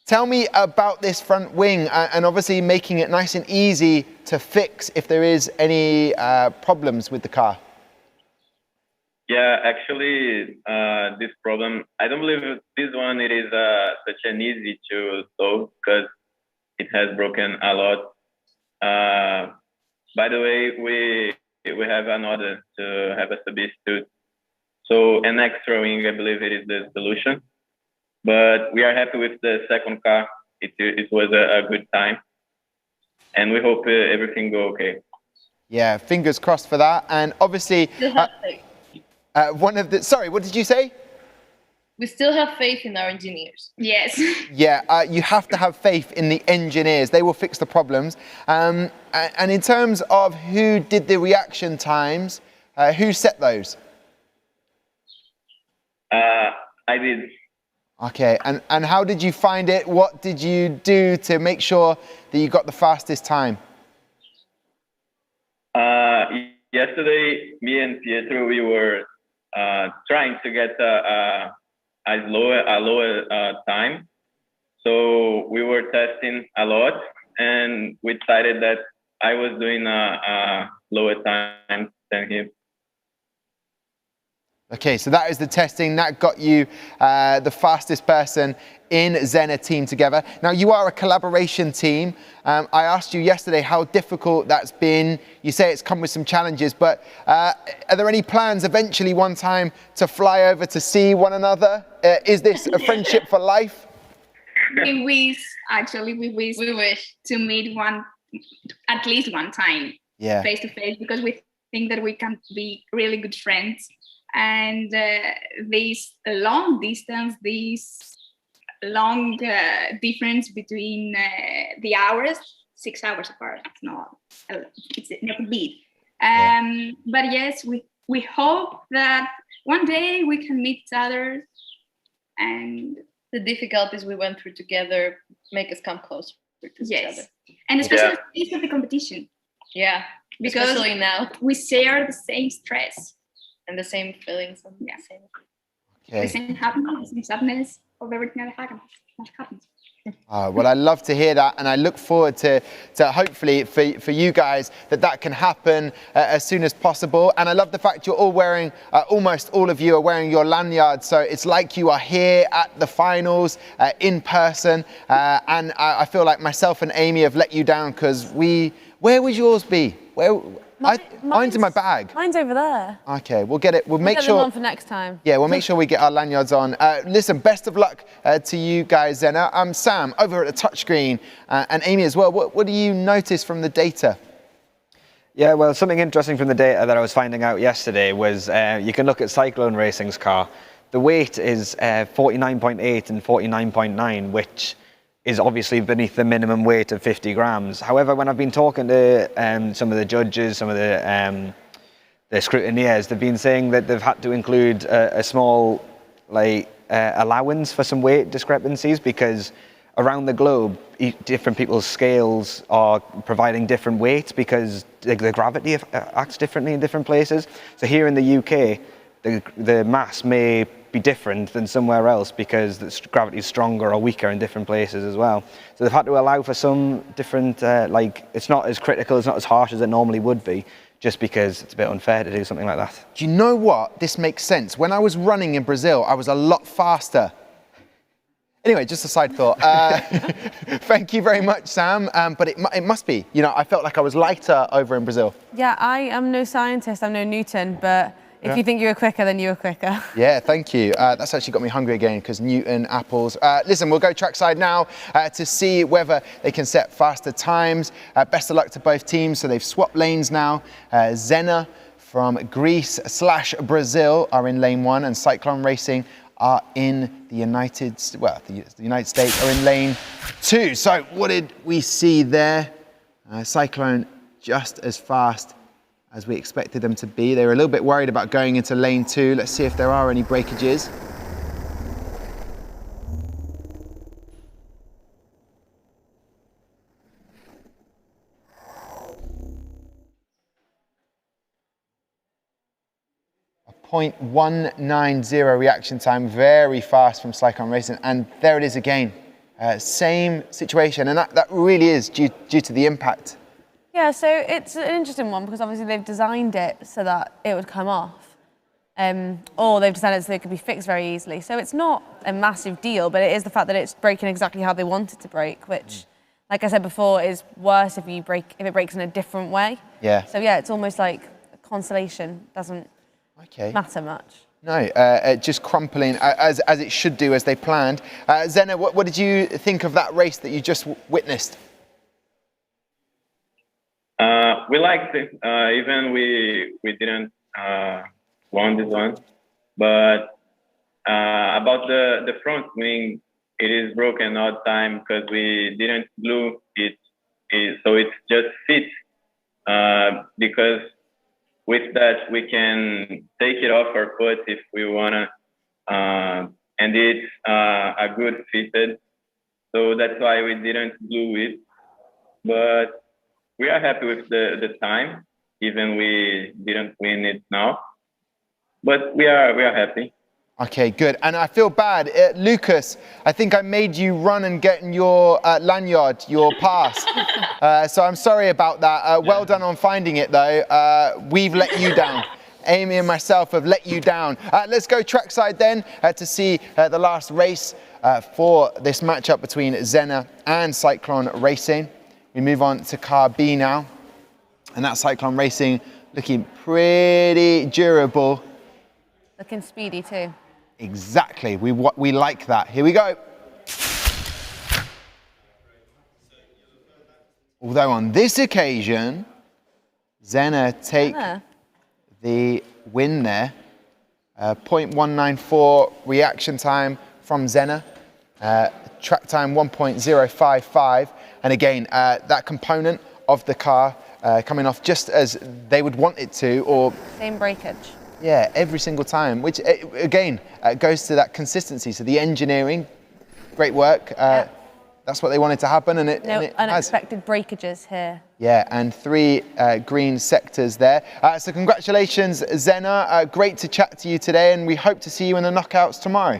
Tell me about this front wing and obviously making it nice and easy to fix if there is any problems with the car. Yeah, actually, this problem, I don't believe this one it is such an easy to solve because it has broken a lot. by the way, we have another to have a substitute. So an extra wing, I believe it is the solution. But we are happy with the second car. It was a good time, and we hope everything go okay. Yeah, fingers crossed for that. And obviously, one of the, sorry, what did you say? We still have faith in our engineers. Yes. Yeah, you have to have faith in the engineers. They will fix the problems. And in terms of who did the reaction times, who set those? I did. Okay, and how did you find it? What did you do to make sure that you got the fastest time? Yesterday, me and Pietro, we were trying to get a lower time. So we were testing a lot, and we decided that I was doing a lower time than him. Okay, so that is the testing. That got you the fastest person in ZENNA team together. Now, you are a collaboration team. I asked you yesterday how difficult that's been. You say it's come with some challenges, but are there any plans eventually one time to fly over to see one another? Is this a friendship for life? We wish to meet at least one time, face to face, because we think that we can be really good friends. And this long distance, this long difference between the hours, 6 hours apart, it's not big. But yes, we hope that one day we can meet each other, and the difficulties we went through together make us come closer to each other. And especially in the competition. Yeah, because especially now we share the same stress. And the same feelings. The same happiness, the same sadness of everything that happens. Well, I love to hear that, and I look forward to hopefully for you guys that can happen as soon as possible. And I love the fact you're all wearing, almost all of you are wearing your lanyards, so it's like you are here at the finals in person. And I feel like myself and Amy have let you down, because where would yours be? Mine's in my bag. Mine's over there. Okay, we'll get it. We'll make get sure. them on for next time. Yeah, we'll make sure we get our lanyards on. Listen, best of luck to you guys, ZENNA. I'm Sam over at the touchscreen, and Amy as well. What do you notice from the data? Yeah, well, something interesting from the data that I was finding out yesterday was you can look at Cyclone Racing's car. The weight is 49.8 and 49.9, which is obviously beneath the minimum weight of 50 grams. However, when I've been talking to some of the judges, some of the scrutineers, they've been saying that they've had to include a small allowance for some weight discrepancies, because around the globe, different people's scales are providing different weights because the gravity acts differently in different places. So here in the UK, the mass may be different than somewhere else because the gravity is stronger or weaker in different places as well. So they've had to allow for some different, it's not as critical, it's not as harsh as it normally would be, just because it's a bit unfair to do something like that. Do you know what? This makes sense. When I was running in Brazil, I was a lot faster. Anyway, just a side thought. Thank you very much, Sam. But it must be, I felt like I was lighter over in Brazil. Yeah, I am no scientist, I'm no Newton, but if you think you were quicker, then you were quicker. Yeah, thank you. That's actually got me hungry again, because Newton, apples. Listen, we'll go trackside now to see whether they can set faster times. Best of luck to both teams. So they've swapped lanes now. ZENNA from Greece/Brazil are in lane 1, and Cyclone Racing are in the United States are in lane 2. So what did we see there? Cyclone just as fast as we expected them to be. They were a little bit worried about going into lane 2. Let's see if there are any breakages. A 0.190 reaction time, very fast from Cyclone Racing, and there it is again. Same situation, and that really is due to the impact. Yeah, so it's an interesting one, because obviously they've designed it so that it would come off. Or they've designed it so it could be fixed very easily. So it's not a massive deal, but it is the fact that it's breaking exactly how they want it to break, which like I said before, is worse if it breaks in a different way. Yeah. So yeah, it's almost like a consolation doesn't matter much. No, just crumpling as it should do, as they planned. Zenna, what did you think of that race that you just witnessed? We liked it. Even we didn't won this one, but about the front wing, it is broken all the time because we didn't glue it, so it's just fit. Because with that we can take it off or put if we wanna, and it's a good fitted. So that's why we didn't glue it, but we are happy with the time, even we didn't win it now, but we are happy. Okay, good. And I feel bad, Lucas. I think I made you run and get your lanyard, your pass. So I'm sorry about that. Well done on finding it, though. We've let you down. Amy and myself have let you down. Let's go trackside then to see the last race for this matchup between ZENNA and Cyclone Racing. We move on to car B now, and that Cyclone Racing looking pretty durable. Looking speedy too. Exactly, we like that. Here we go. Although on this occasion, ZENNA take the win there. 0.194 reaction time from ZENNA. Track time 1.055. And again, that component of the car coming off just as they would want it to, or same breakage. Yeah, every single time, which again goes to that consistency. So the engineering, great work. That's what they wanted to happen, and it unexpected breakages here. Yeah, and 3 green sectors there. So congratulations, ZENNA. Great to chat to you today, and we hope to see you in the knockouts tomorrow.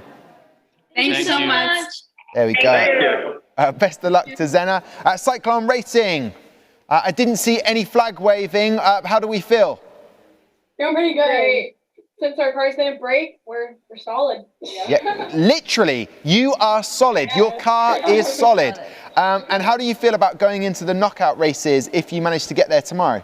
Thank you so much. There we go. Best of luck to ZENNA. Cyclone Racing. I didn't see any flag waving. How do we feel? Feeling pretty good. Great. Since our cars didn't break, we're solid. Yeah, literally, you are solid. Your car is solid. And how do you feel about going into the knockout races if you manage to get there tomorrow?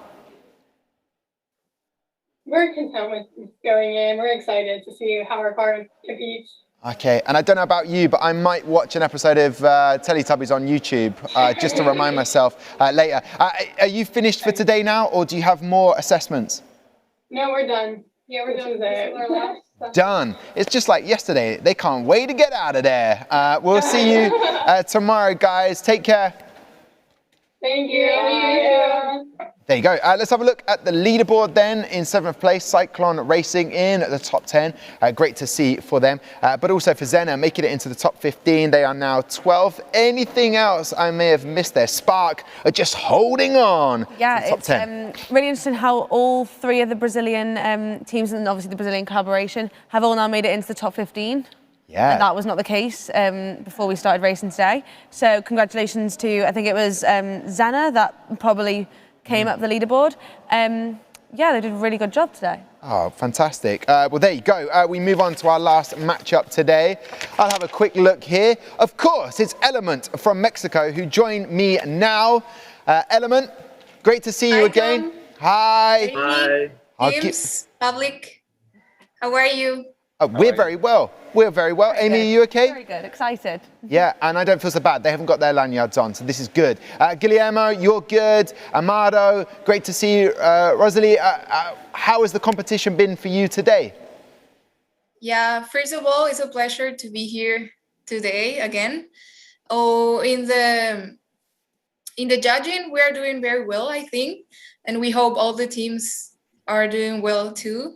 We're content with going in. We're excited to see how our car competes. Okay, and I don't know about you, but I might watch an episode of Teletubbies on YouTube just to remind myself later. Are you finished for today now, or do you have more assessments? No, we're done. Yeah, we're done with it. Done. It's just like yesterday. They can't wait to get out of there. We'll see you tomorrow, guys. Take care. Thank you. There you go. Let's have a look at the leaderboard then. In 7th place, Cyclone Racing in the top 10. Great to see for them. But also for ZENNA, making it into the top 15. They are now 12th. Anything else I may have missed there? Spark are just holding on. Yeah, to the top it's 10. really interesting how all 3 of the Brazilian teams, and obviously the Brazilian collaboration, have all now made it into the top 15. Yeah. And that was not the case before we started racing today. So congratulations to, I think it was ZENNA that probably came up the leaderboard. Yeah, they did a really good job today. Oh, fantastic. Well, there you go. We move on to our last matchup today. I'll have a quick look here. Of course, it's Element from Mexico who join me now. Element, great to see you again. Hi. Hi. Teams, public, how are you? We're very well. We're very well. Amy, are you okay? Very good, excited. Yeah, and I don't feel so bad. They haven't got their lanyards on, so this is good. Guillermo, you're good. Amado, great to see you. Rosalie, how has the competition been for you today? Yeah, first of all, it's a pleasure to be here today again. Oh, in the judging, we are doing very well, I think, and we hope all the teams are doing well too.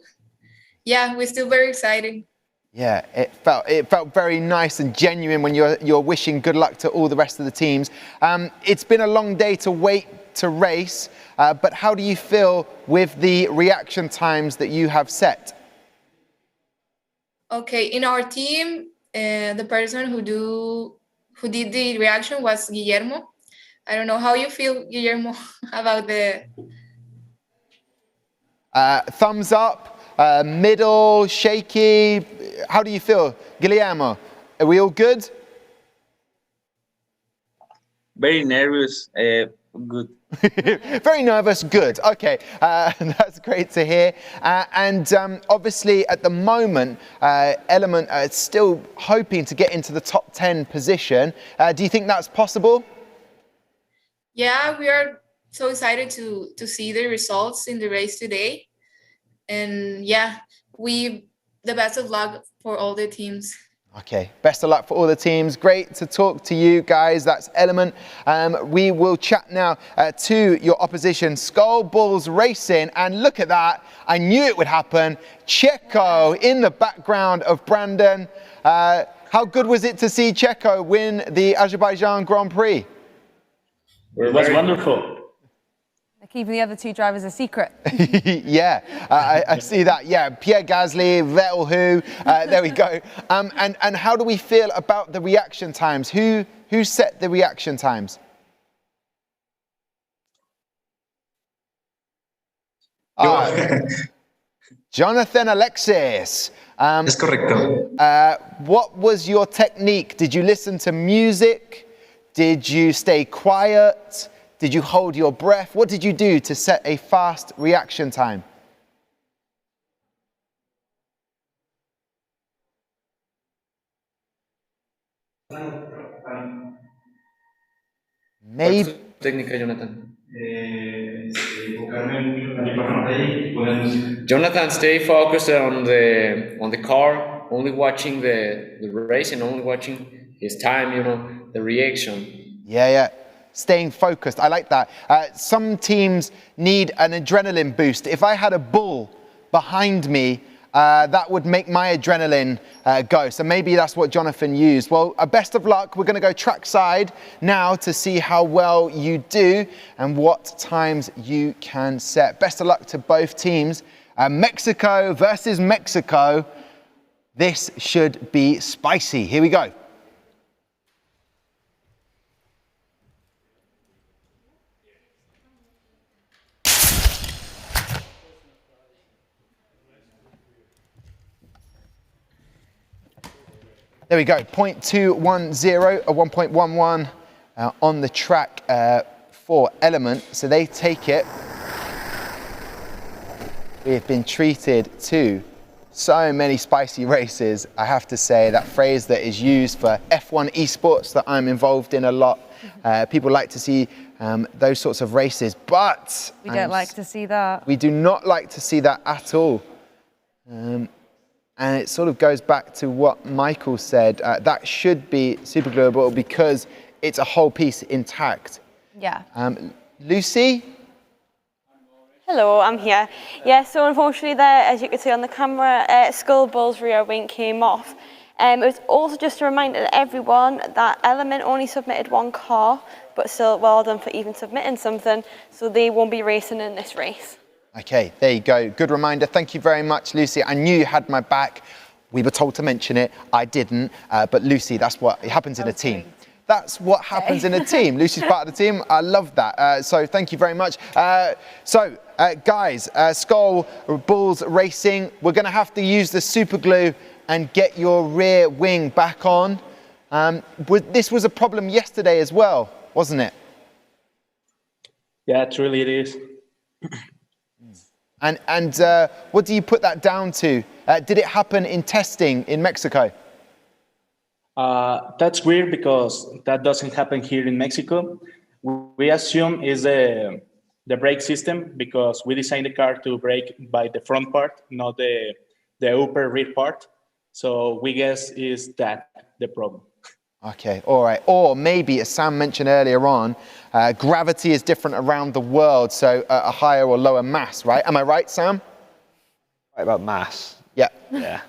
Yeah, we're still very excited. Yeah, it felt very nice and genuine when you're wishing good luck to all the rest of the teams. It's been a long day to wait to race, but how do you feel with the reaction times that you have set? Okay, in our team, the person who did the reaction was Guillermo. I don't know how you feel, Guillermo, about the thumbs up. Middle, shaky. How do you feel? Guillermo, are we all good? Very nervous. Good. Very nervous, good. Okay, that's great to hear. And obviously at the moment, Element is still hoping to get into the top 10 position. Do you think that's possible? Yeah, we are so excited to see the results in the race today. And yeah, the best of luck for all the teams. Okay, best of luck for all the teams. Great to talk to you guys. That's Element. We will chat now to your opposition, Skull Bulls Racing. And look at that. I knew it would happen. Checo in the background of Brandon. How good was it to see Checo win the Azerbaijan Grand Prix? It was wonderful. They're keeping the other two drivers a secret. Yeah, I see that. Yeah, Pierre Gasly, Vettel, there we go. And how do we feel about the reaction times? Who set the reaction times? Jonathan Alexis. Es correcto. What was your technique? Did you listen to music? Did you stay quiet? Did you hold your breath? What did you do to set a fast reaction time? Maybe. Técnica, Jonathan. Jonathan, stay focused on the car, only watching the race and only watching his time, the reaction. Yeah. Staying focused. I like that. Some teams need an adrenaline boost. If I had a bull behind me, that would make my adrenaline go. So maybe that's what Jonathan used. Well, best of luck. We're going to go trackside now to see how well you do and what times you can set. Best of luck to both teams. Mexico versus Mexico. This should be spicy. Here we go. There we go, 0.210, a 1.11 on the track for Element. So they take it. We have been treated to so many spicy races. I have to say that phrase that is used for F1 esports that I'm involved in a lot. People like to see those sorts of races, but we don't like to see that. We do not like to see that at all. And it sort of goes back to what Michael said. That should be super gluable because it's a whole piece intact. Yeah. Lucy? Hello, I'm here. Yeah, so unfortunately there, as you can see on the camera, Skull Bull's rear wing came off. It was also just a reminder to everyone that Element only submitted one car, but still well done for even submitting something, so they won't be racing in this race. Okay, there you go. Good reminder. Thank you very much, Lucy. I knew you had my back. We were told to mention it. I didn't. But Lucy, that's what happens in a team. That's what happens in a team. Lucy's part of the team. I love that. So thank you very much. Guys, Skull Bulls Racing, we're going to have to use the super glue and get your rear wing back on. This was a problem yesterday as well, wasn't it? Yeah, truly it is. And what do you put that down to? Did it happen in testing in Mexico? That's weird because that doesn't happen here in Mexico. We assume is the brake system because we designed the car to brake by the front part, not the upper rear part. So we guess is that the problem. Okay, all right. Or maybe, as Sam mentioned earlier on, gravity is different around the world, so a higher or lower mass, right? Am I right, Sam? Right about mass. Yeah. Yeah.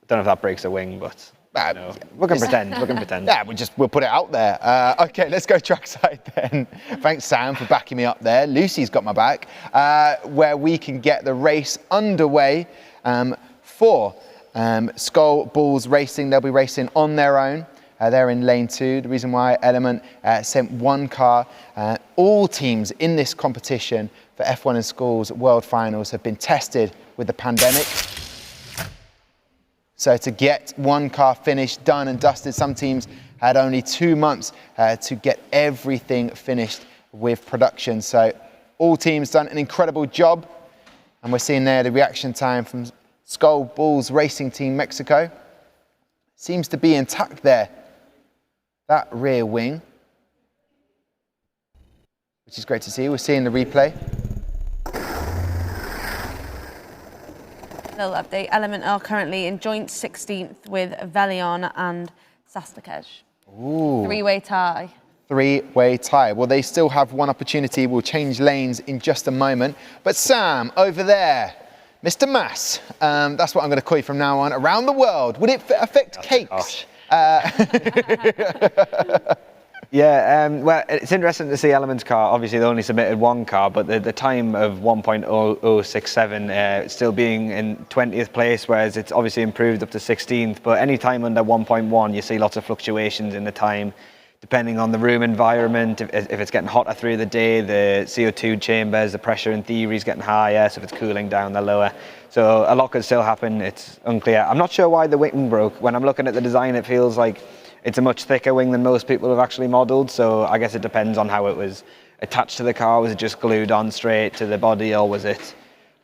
Don't know if that breaks a wing, but no. We can pretend. We can pretend. Yeah, we'll put it out there. Okay, let's go trackside then. Thanks, Sam, for backing me up there. Lucy's got my back, where we can get the race underway for Skull Bulls Racing. They'll be racing on their own. They're in lane 2. The reason why Element sent one car. All teams in this competition for F1 and Schools World Finals have been tested with the pandemic. So to get one car finished, done and dusted, some teams had only 2 months to get everything finished with production. So all teams done an incredible job. And we're seeing there the reaction time from Skull Bulls Racing Team Mexico. Seems to be intact there, that rear wing, which is great to see. We're seeing the replay. Little update, Element are currently in joint 16th with Velion and Sastalkej. Ooh. Three-way tie. Three-way tie. Well, they still have one opportunity. We'll change lanes in just a moment. But Sam, over there, Mr. Mass, that's what I'm going to call you from now on, around the world. Would it affect cakes? Yeah, well, it's interesting to see Element's car. Obviously, they only submitted one car, but the time of 1.0067 still being in 20th place, whereas it's obviously improved up to 16th. But any time under 1.1, you see lots of fluctuations in the time, depending on the room environment. If it's getting hotter through the day, the CO2 chambers, the pressure in theory is getting higher. So if it's cooling down, they're lower. So a lot could still happen. It's unclear. I'm not sure why the wing broke. When I'm looking at the design, it feels like it's a much thicker wing than most people have actually modelled, so I guess it depends on how it was attached to the car. Was it just glued on straight to the body, or was it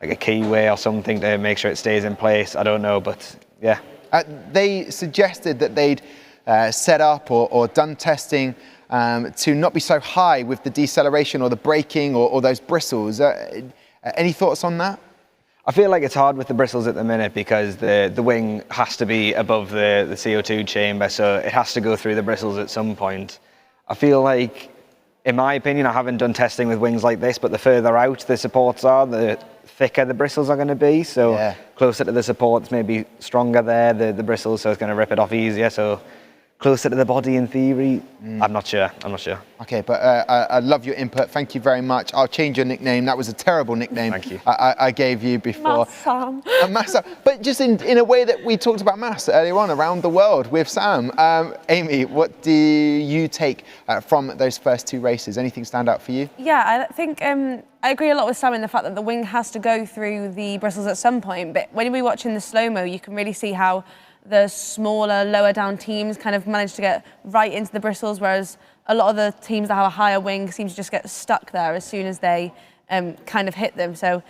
like a keyway or something to make sure it stays in place? I don't know, but yeah. They suggested that they'd set up or done testing to not be so high with the deceleration or the braking or those bristles. Any thoughts on that? I feel like it's hard with the bristles at the minute because the wing has to be above the CO2 chamber, so it has to go through the bristles at some point. I feel like, in my opinion, I haven't done testing with wings like this, but the further out the supports are, the thicker the bristles are going to be. So closer to the supports, maybe stronger there, the bristles, so it's going to rip it off easier. So closer to the body in theory, I'm not sure. Okay, but I love your input. Thank you very much. I'll change your nickname. That was a terrible nickname. Thank you. I gave you before. Mass. But just in a way that we talked about Mass earlier on around the world with Sam. Amy, what do you take from those first two races? Anything stand out for you? Yeah, I think I agree a lot with Sam in the fact that the wing has to go through the bristles at some point. But when we're watching the slow-mo, you can really see how the smaller, lower down teams kind of manage to get right into the bristles, whereas a lot of the teams that have a higher wing seem to just get stuck there as soon as they kind of hit them. So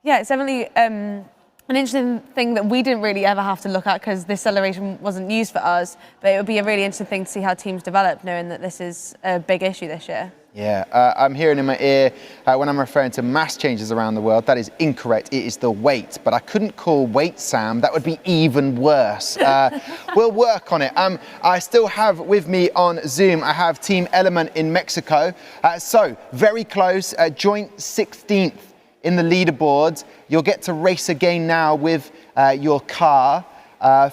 yeah, it's definitely an interesting thing that we didn't really ever have to look at because this acceleration wasn't used for us, but it would be a really interesting thing to see how teams develop, knowing that this is a big issue this year. Yeah, I'm hearing in my ear when I'm referring to mass changes around the world, that is incorrect. It is the weight, but I couldn't call weight, Sam. That would be even worse. We'll work on it. I still have with me on Zoom, I have Team Element in Mexico. So very close, joint 16th in the leaderboards. You'll get to race again now with your car.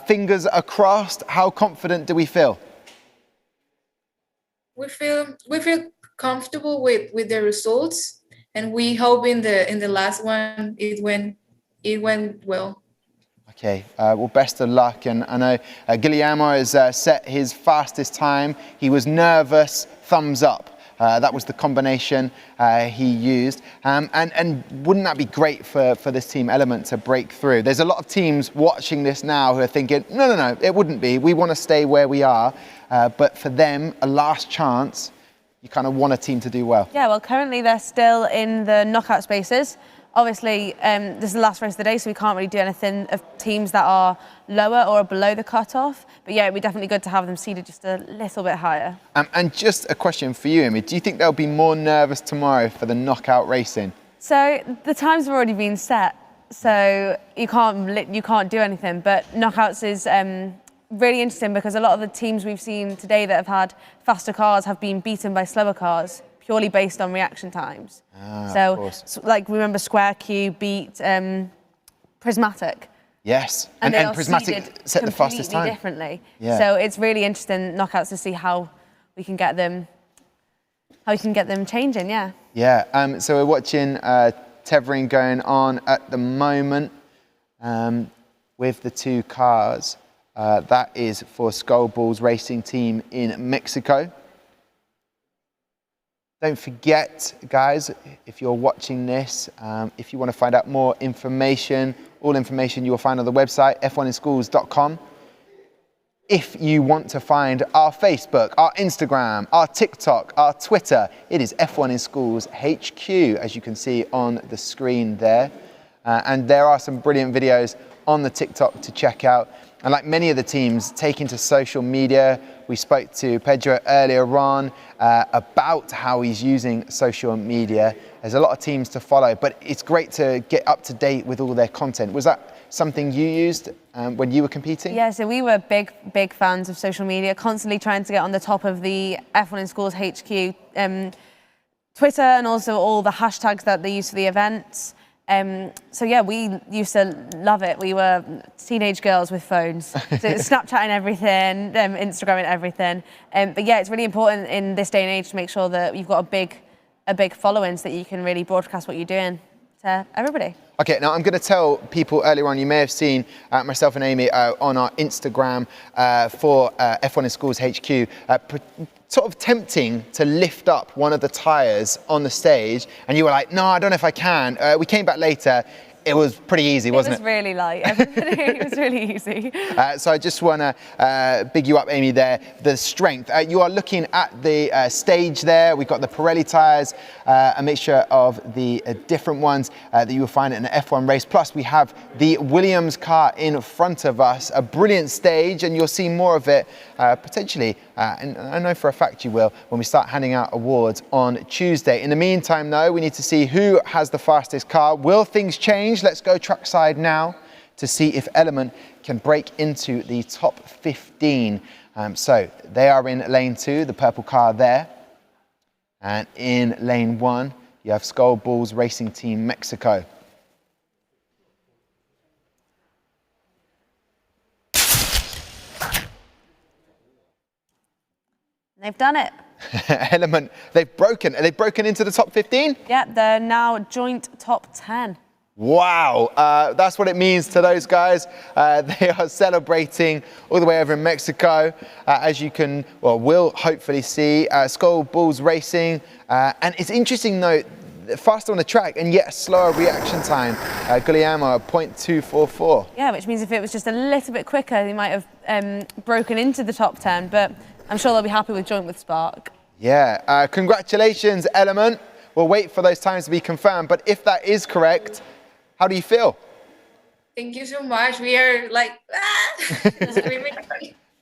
Fingers are crossed. How confident do we feel? We feel comfortable with the results, and we hope in the last one it went well. Okay, well, best of luck. And I know Guillermo has set his fastest time. He was nervous, thumbs up. That was the combination he used. And wouldn't that be great for this Team Element to break through? There's a lot of teams watching this now who are thinking, no, it wouldn't be. We want to stay where we are. But for them, a last chance. You kind of want a team to do well. Yeah, well, currently they're still in the knockout spaces. Obviously, this is the last race of the day, so we can't really do anything of teams that are lower or below the cutoff. But yeah, it'd be definitely good to have them seeded just a little bit higher. And just a question for you, Amy. Do you think they'll be more nervous tomorrow for the knockout racing? So the times have already been set, so you can't do anything. But knockouts is really interesting because a lot of the teams we've seen today that have had faster cars have been beaten by slower cars purely based on reaction times. So like remember Square Q beat Prismatic. Yes, and Prismatic set the fastest time differently. Yeah. So it's really interesting knockouts to see how we can get them changing. Yeah. So we're watching tethering going on at the moment with the two cars. That is for Skull Bulls Racing Team in Mexico. Don't forget, guys, if you're watching this, if you want to find out more information, all information you will find on the website, f1inschools.com. If you want to find our Facebook, our Instagram, our TikTok, our Twitter, it is F1 in Schools HQ, as you can see on the screen there. And there are some brilliant videos on the TikTok to check out. And like many of the teams, taking to social media. We spoke to Pedro earlier on about how he's using social media. There's a lot of teams to follow, but it's great to get up to date with all their content. Was that something you used when you were competing? Yeah, so we were big fans of social media, constantly trying to get on the top of the F1 in Schools HQ Twitter, and also all the hashtags that they use for the events. So yeah, we used to love it. We were teenage girls with phones, so Snapchatting everything, Instagramming everything. But yeah, it's really important in this day and age to make sure that you've got a big following so that you can really broadcast what you're doing to everybody. Okay, now I'm going to tell people earlier on, you may have seen myself and Amy on our Instagram for F1 in Schools HQ, sort of tempting to lift up one of the tyres on the stage, and you were like, no, I don't know if I can. We came back later. It was pretty easy, wasn't it? It was really light. It was really easy. So I just want to big you up, Amy, there. The strength. You are looking at the stage there. We've got the Pirelli tyres, a mixture of the different ones that you will find in an F1 race. Plus, we have the Williams car in front of us. A brilliant stage, and you'll see more of it potentially, and I know for a fact you will, when we start handing out awards on Tuesday. In the meantime, though, we need to see who has the fastest car. Will things change? Let's go trackside now to see if Element can break into the top 15. So they are in lane 2, the purple car there. And in lane 1, you have Skull Bulls Racing Team Mexico. They've done it. Element, they've broken into the top 15? Yeah, they're now joint top 10. Wow, that's what it means to those guys. They are celebrating all the way over in Mexico, as you can, will hopefully see. Skull Bulls Racing, and it's interesting though, faster on the track and yet a slower reaction time. Guglielmo, 0.244. Yeah, which means if it was just a little bit quicker, they might have broken into the top 10, but I'm sure they'll be happy with joint with Spark. Yeah, congratulations, Element. We'll wait for those times to be confirmed, but if that is correct, how do you feel? Thank you so much. We are like, screaming.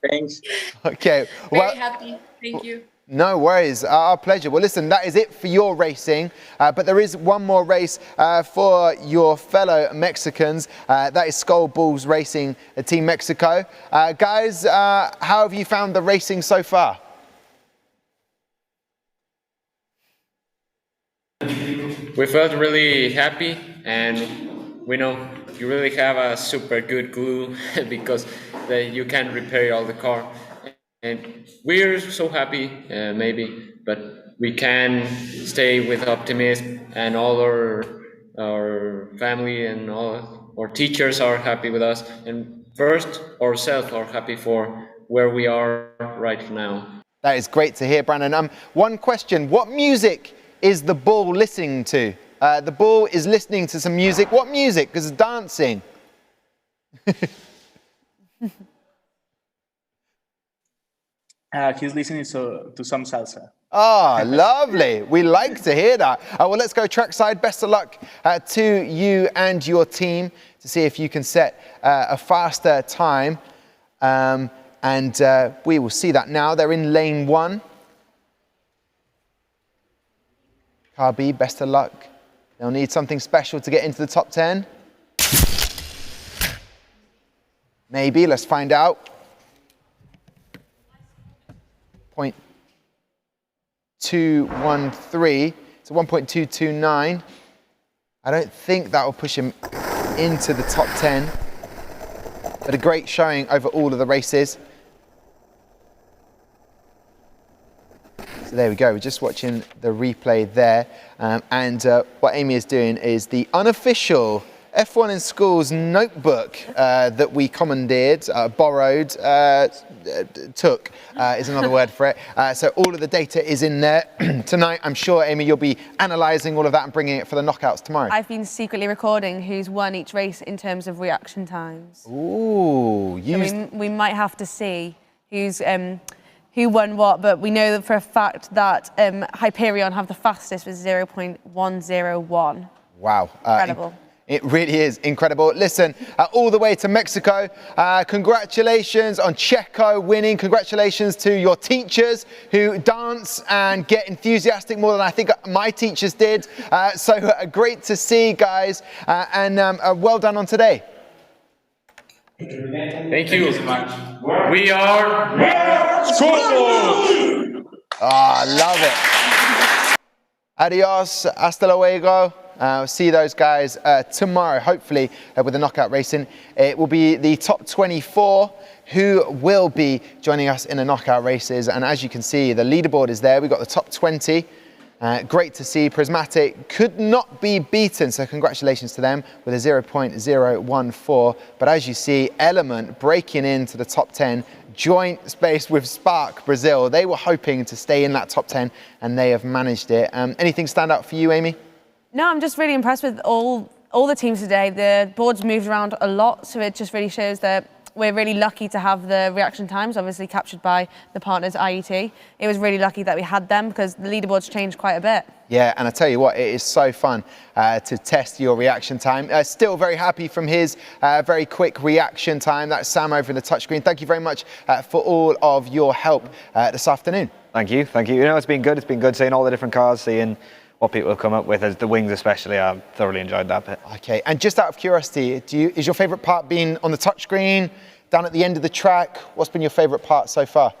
Thanks. Okay. Very happy. Thank you. No worries. Our pleasure. Well, listen, that is it for your racing, but there is one more race for your fellow Mexicans. That is Skull Bulls Racing Team Mexico. Guys, how have you found the racing so far? We felt really happy, and we know you really have a super good glue because you can repair all the car. And we're so happy, maybe, but we can stay with optimism, and all our family and all our teachers are happy with us, and first ourselves are happy for where we are right now. That is great to hear, Brandon. One question: what music is the bull listening to? The bull is listening to some music. What music? Because it's dancing. He's listening to some salsa. Ah, lovely. We like to hear that. Well, let's go trackside. Best of luck to you and your team to see if you can set a faster time. And we will see that now. They're in lane 1. Car B, best of luck. They'll need something special to get into the top 10. Maybe, let's find out. 0.213, so 1.229. I don't think that will push him into the top 10, but a great showing over all of the races. So there we go, we're just watching the replay there. And what Amy is doing is the unofficial F1 in Schools notebook that we commandeered, borrowed, took is another word for it. So all of the data is in there. Tonight, I'm sure, Amy, you'll be analysing all of that and bringing it for the knockouts tomorrow. I've been secretly recording who's won each race in terms of reaction times. Ooh. So we might have to see who's who won what, but we know that for a fact that Hyperion have the fastest with 0.101. Wow. Incredible. It really is incredible. Listen, all the way to Mexico, congratulations on Checo winning. Congratulations to your teachers who dance and get enthusiastic more than I think my teachers did. So great to see, guys, and well done on today. Thank you. We are Schools! I love it. Adios, hasta luego. See those guys tomorrow, hopefully, with the knockout racing. It will be the top 24 who will be joining us in the knockout races. And as you can see, the leaderboard is there. We've got the top 20. Great to see. Prismatic could not be beaten, so congratulations to them with a 0.014. But as you see, Element breaking into the top 10, joint space with Spark Brazil. They were hoping to stay in that top 10, and they have managed it. Anything stand out for you, Amy? No, I'm just really impressed with all the teams today. The board's moved around a lot, so it just really shows that we're really lucky to have the reaction times, obviously captured by the partners IET. It was really lucky that we had them because the leaderboard's changed quite a bit. Yeah, and I tell you what, it is so fun to test your reaction time. Still very happy from his very quick reaction time. That's Sam over in the touchscreen. Thank you very much for all of your help this afternoon. Thank you, thank you. You know, it's been good. It's been good seeing all the different cars, seeing what people have come up with, as the wings especially. I've thoroughly enjoyed that bit. Okay, and just out of curiosity, is your favourite part being on the touchscreen, down at the end of the track? What's been your favourite part so far?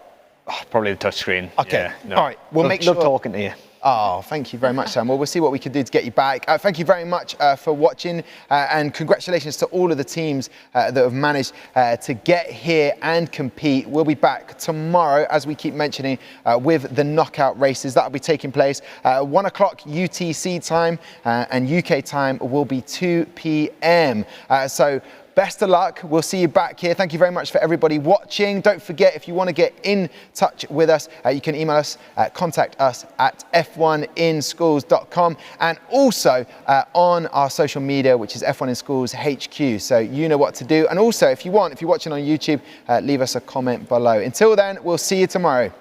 Oh, probably the touchscreen. Okay, yeah, no. all right. We'll make sure. Love talking to you. Oh, thank you very much, Sam. Well, we'll see what we can do to get you back. Thank you very much for watching, and congratulations to all of the teams that have managed to get here and compete. We'll be back tomorrow, as we keep mentioning, with the knockout races. That'll be taking place 1 o'clock UTC time, and UK time will be 2 p.m. So best of luck. We'll see you back here. Thank you very much for everybody watching. Don't forget, if you want to get in touch with us, you can email us, contact us at f1inschools.com, and also on our social media, which is F1 in Schools HQ. So you know what to do. And also, if you're watching on YouTube, leave us a comment below. Until then, we'll see you tomorrow.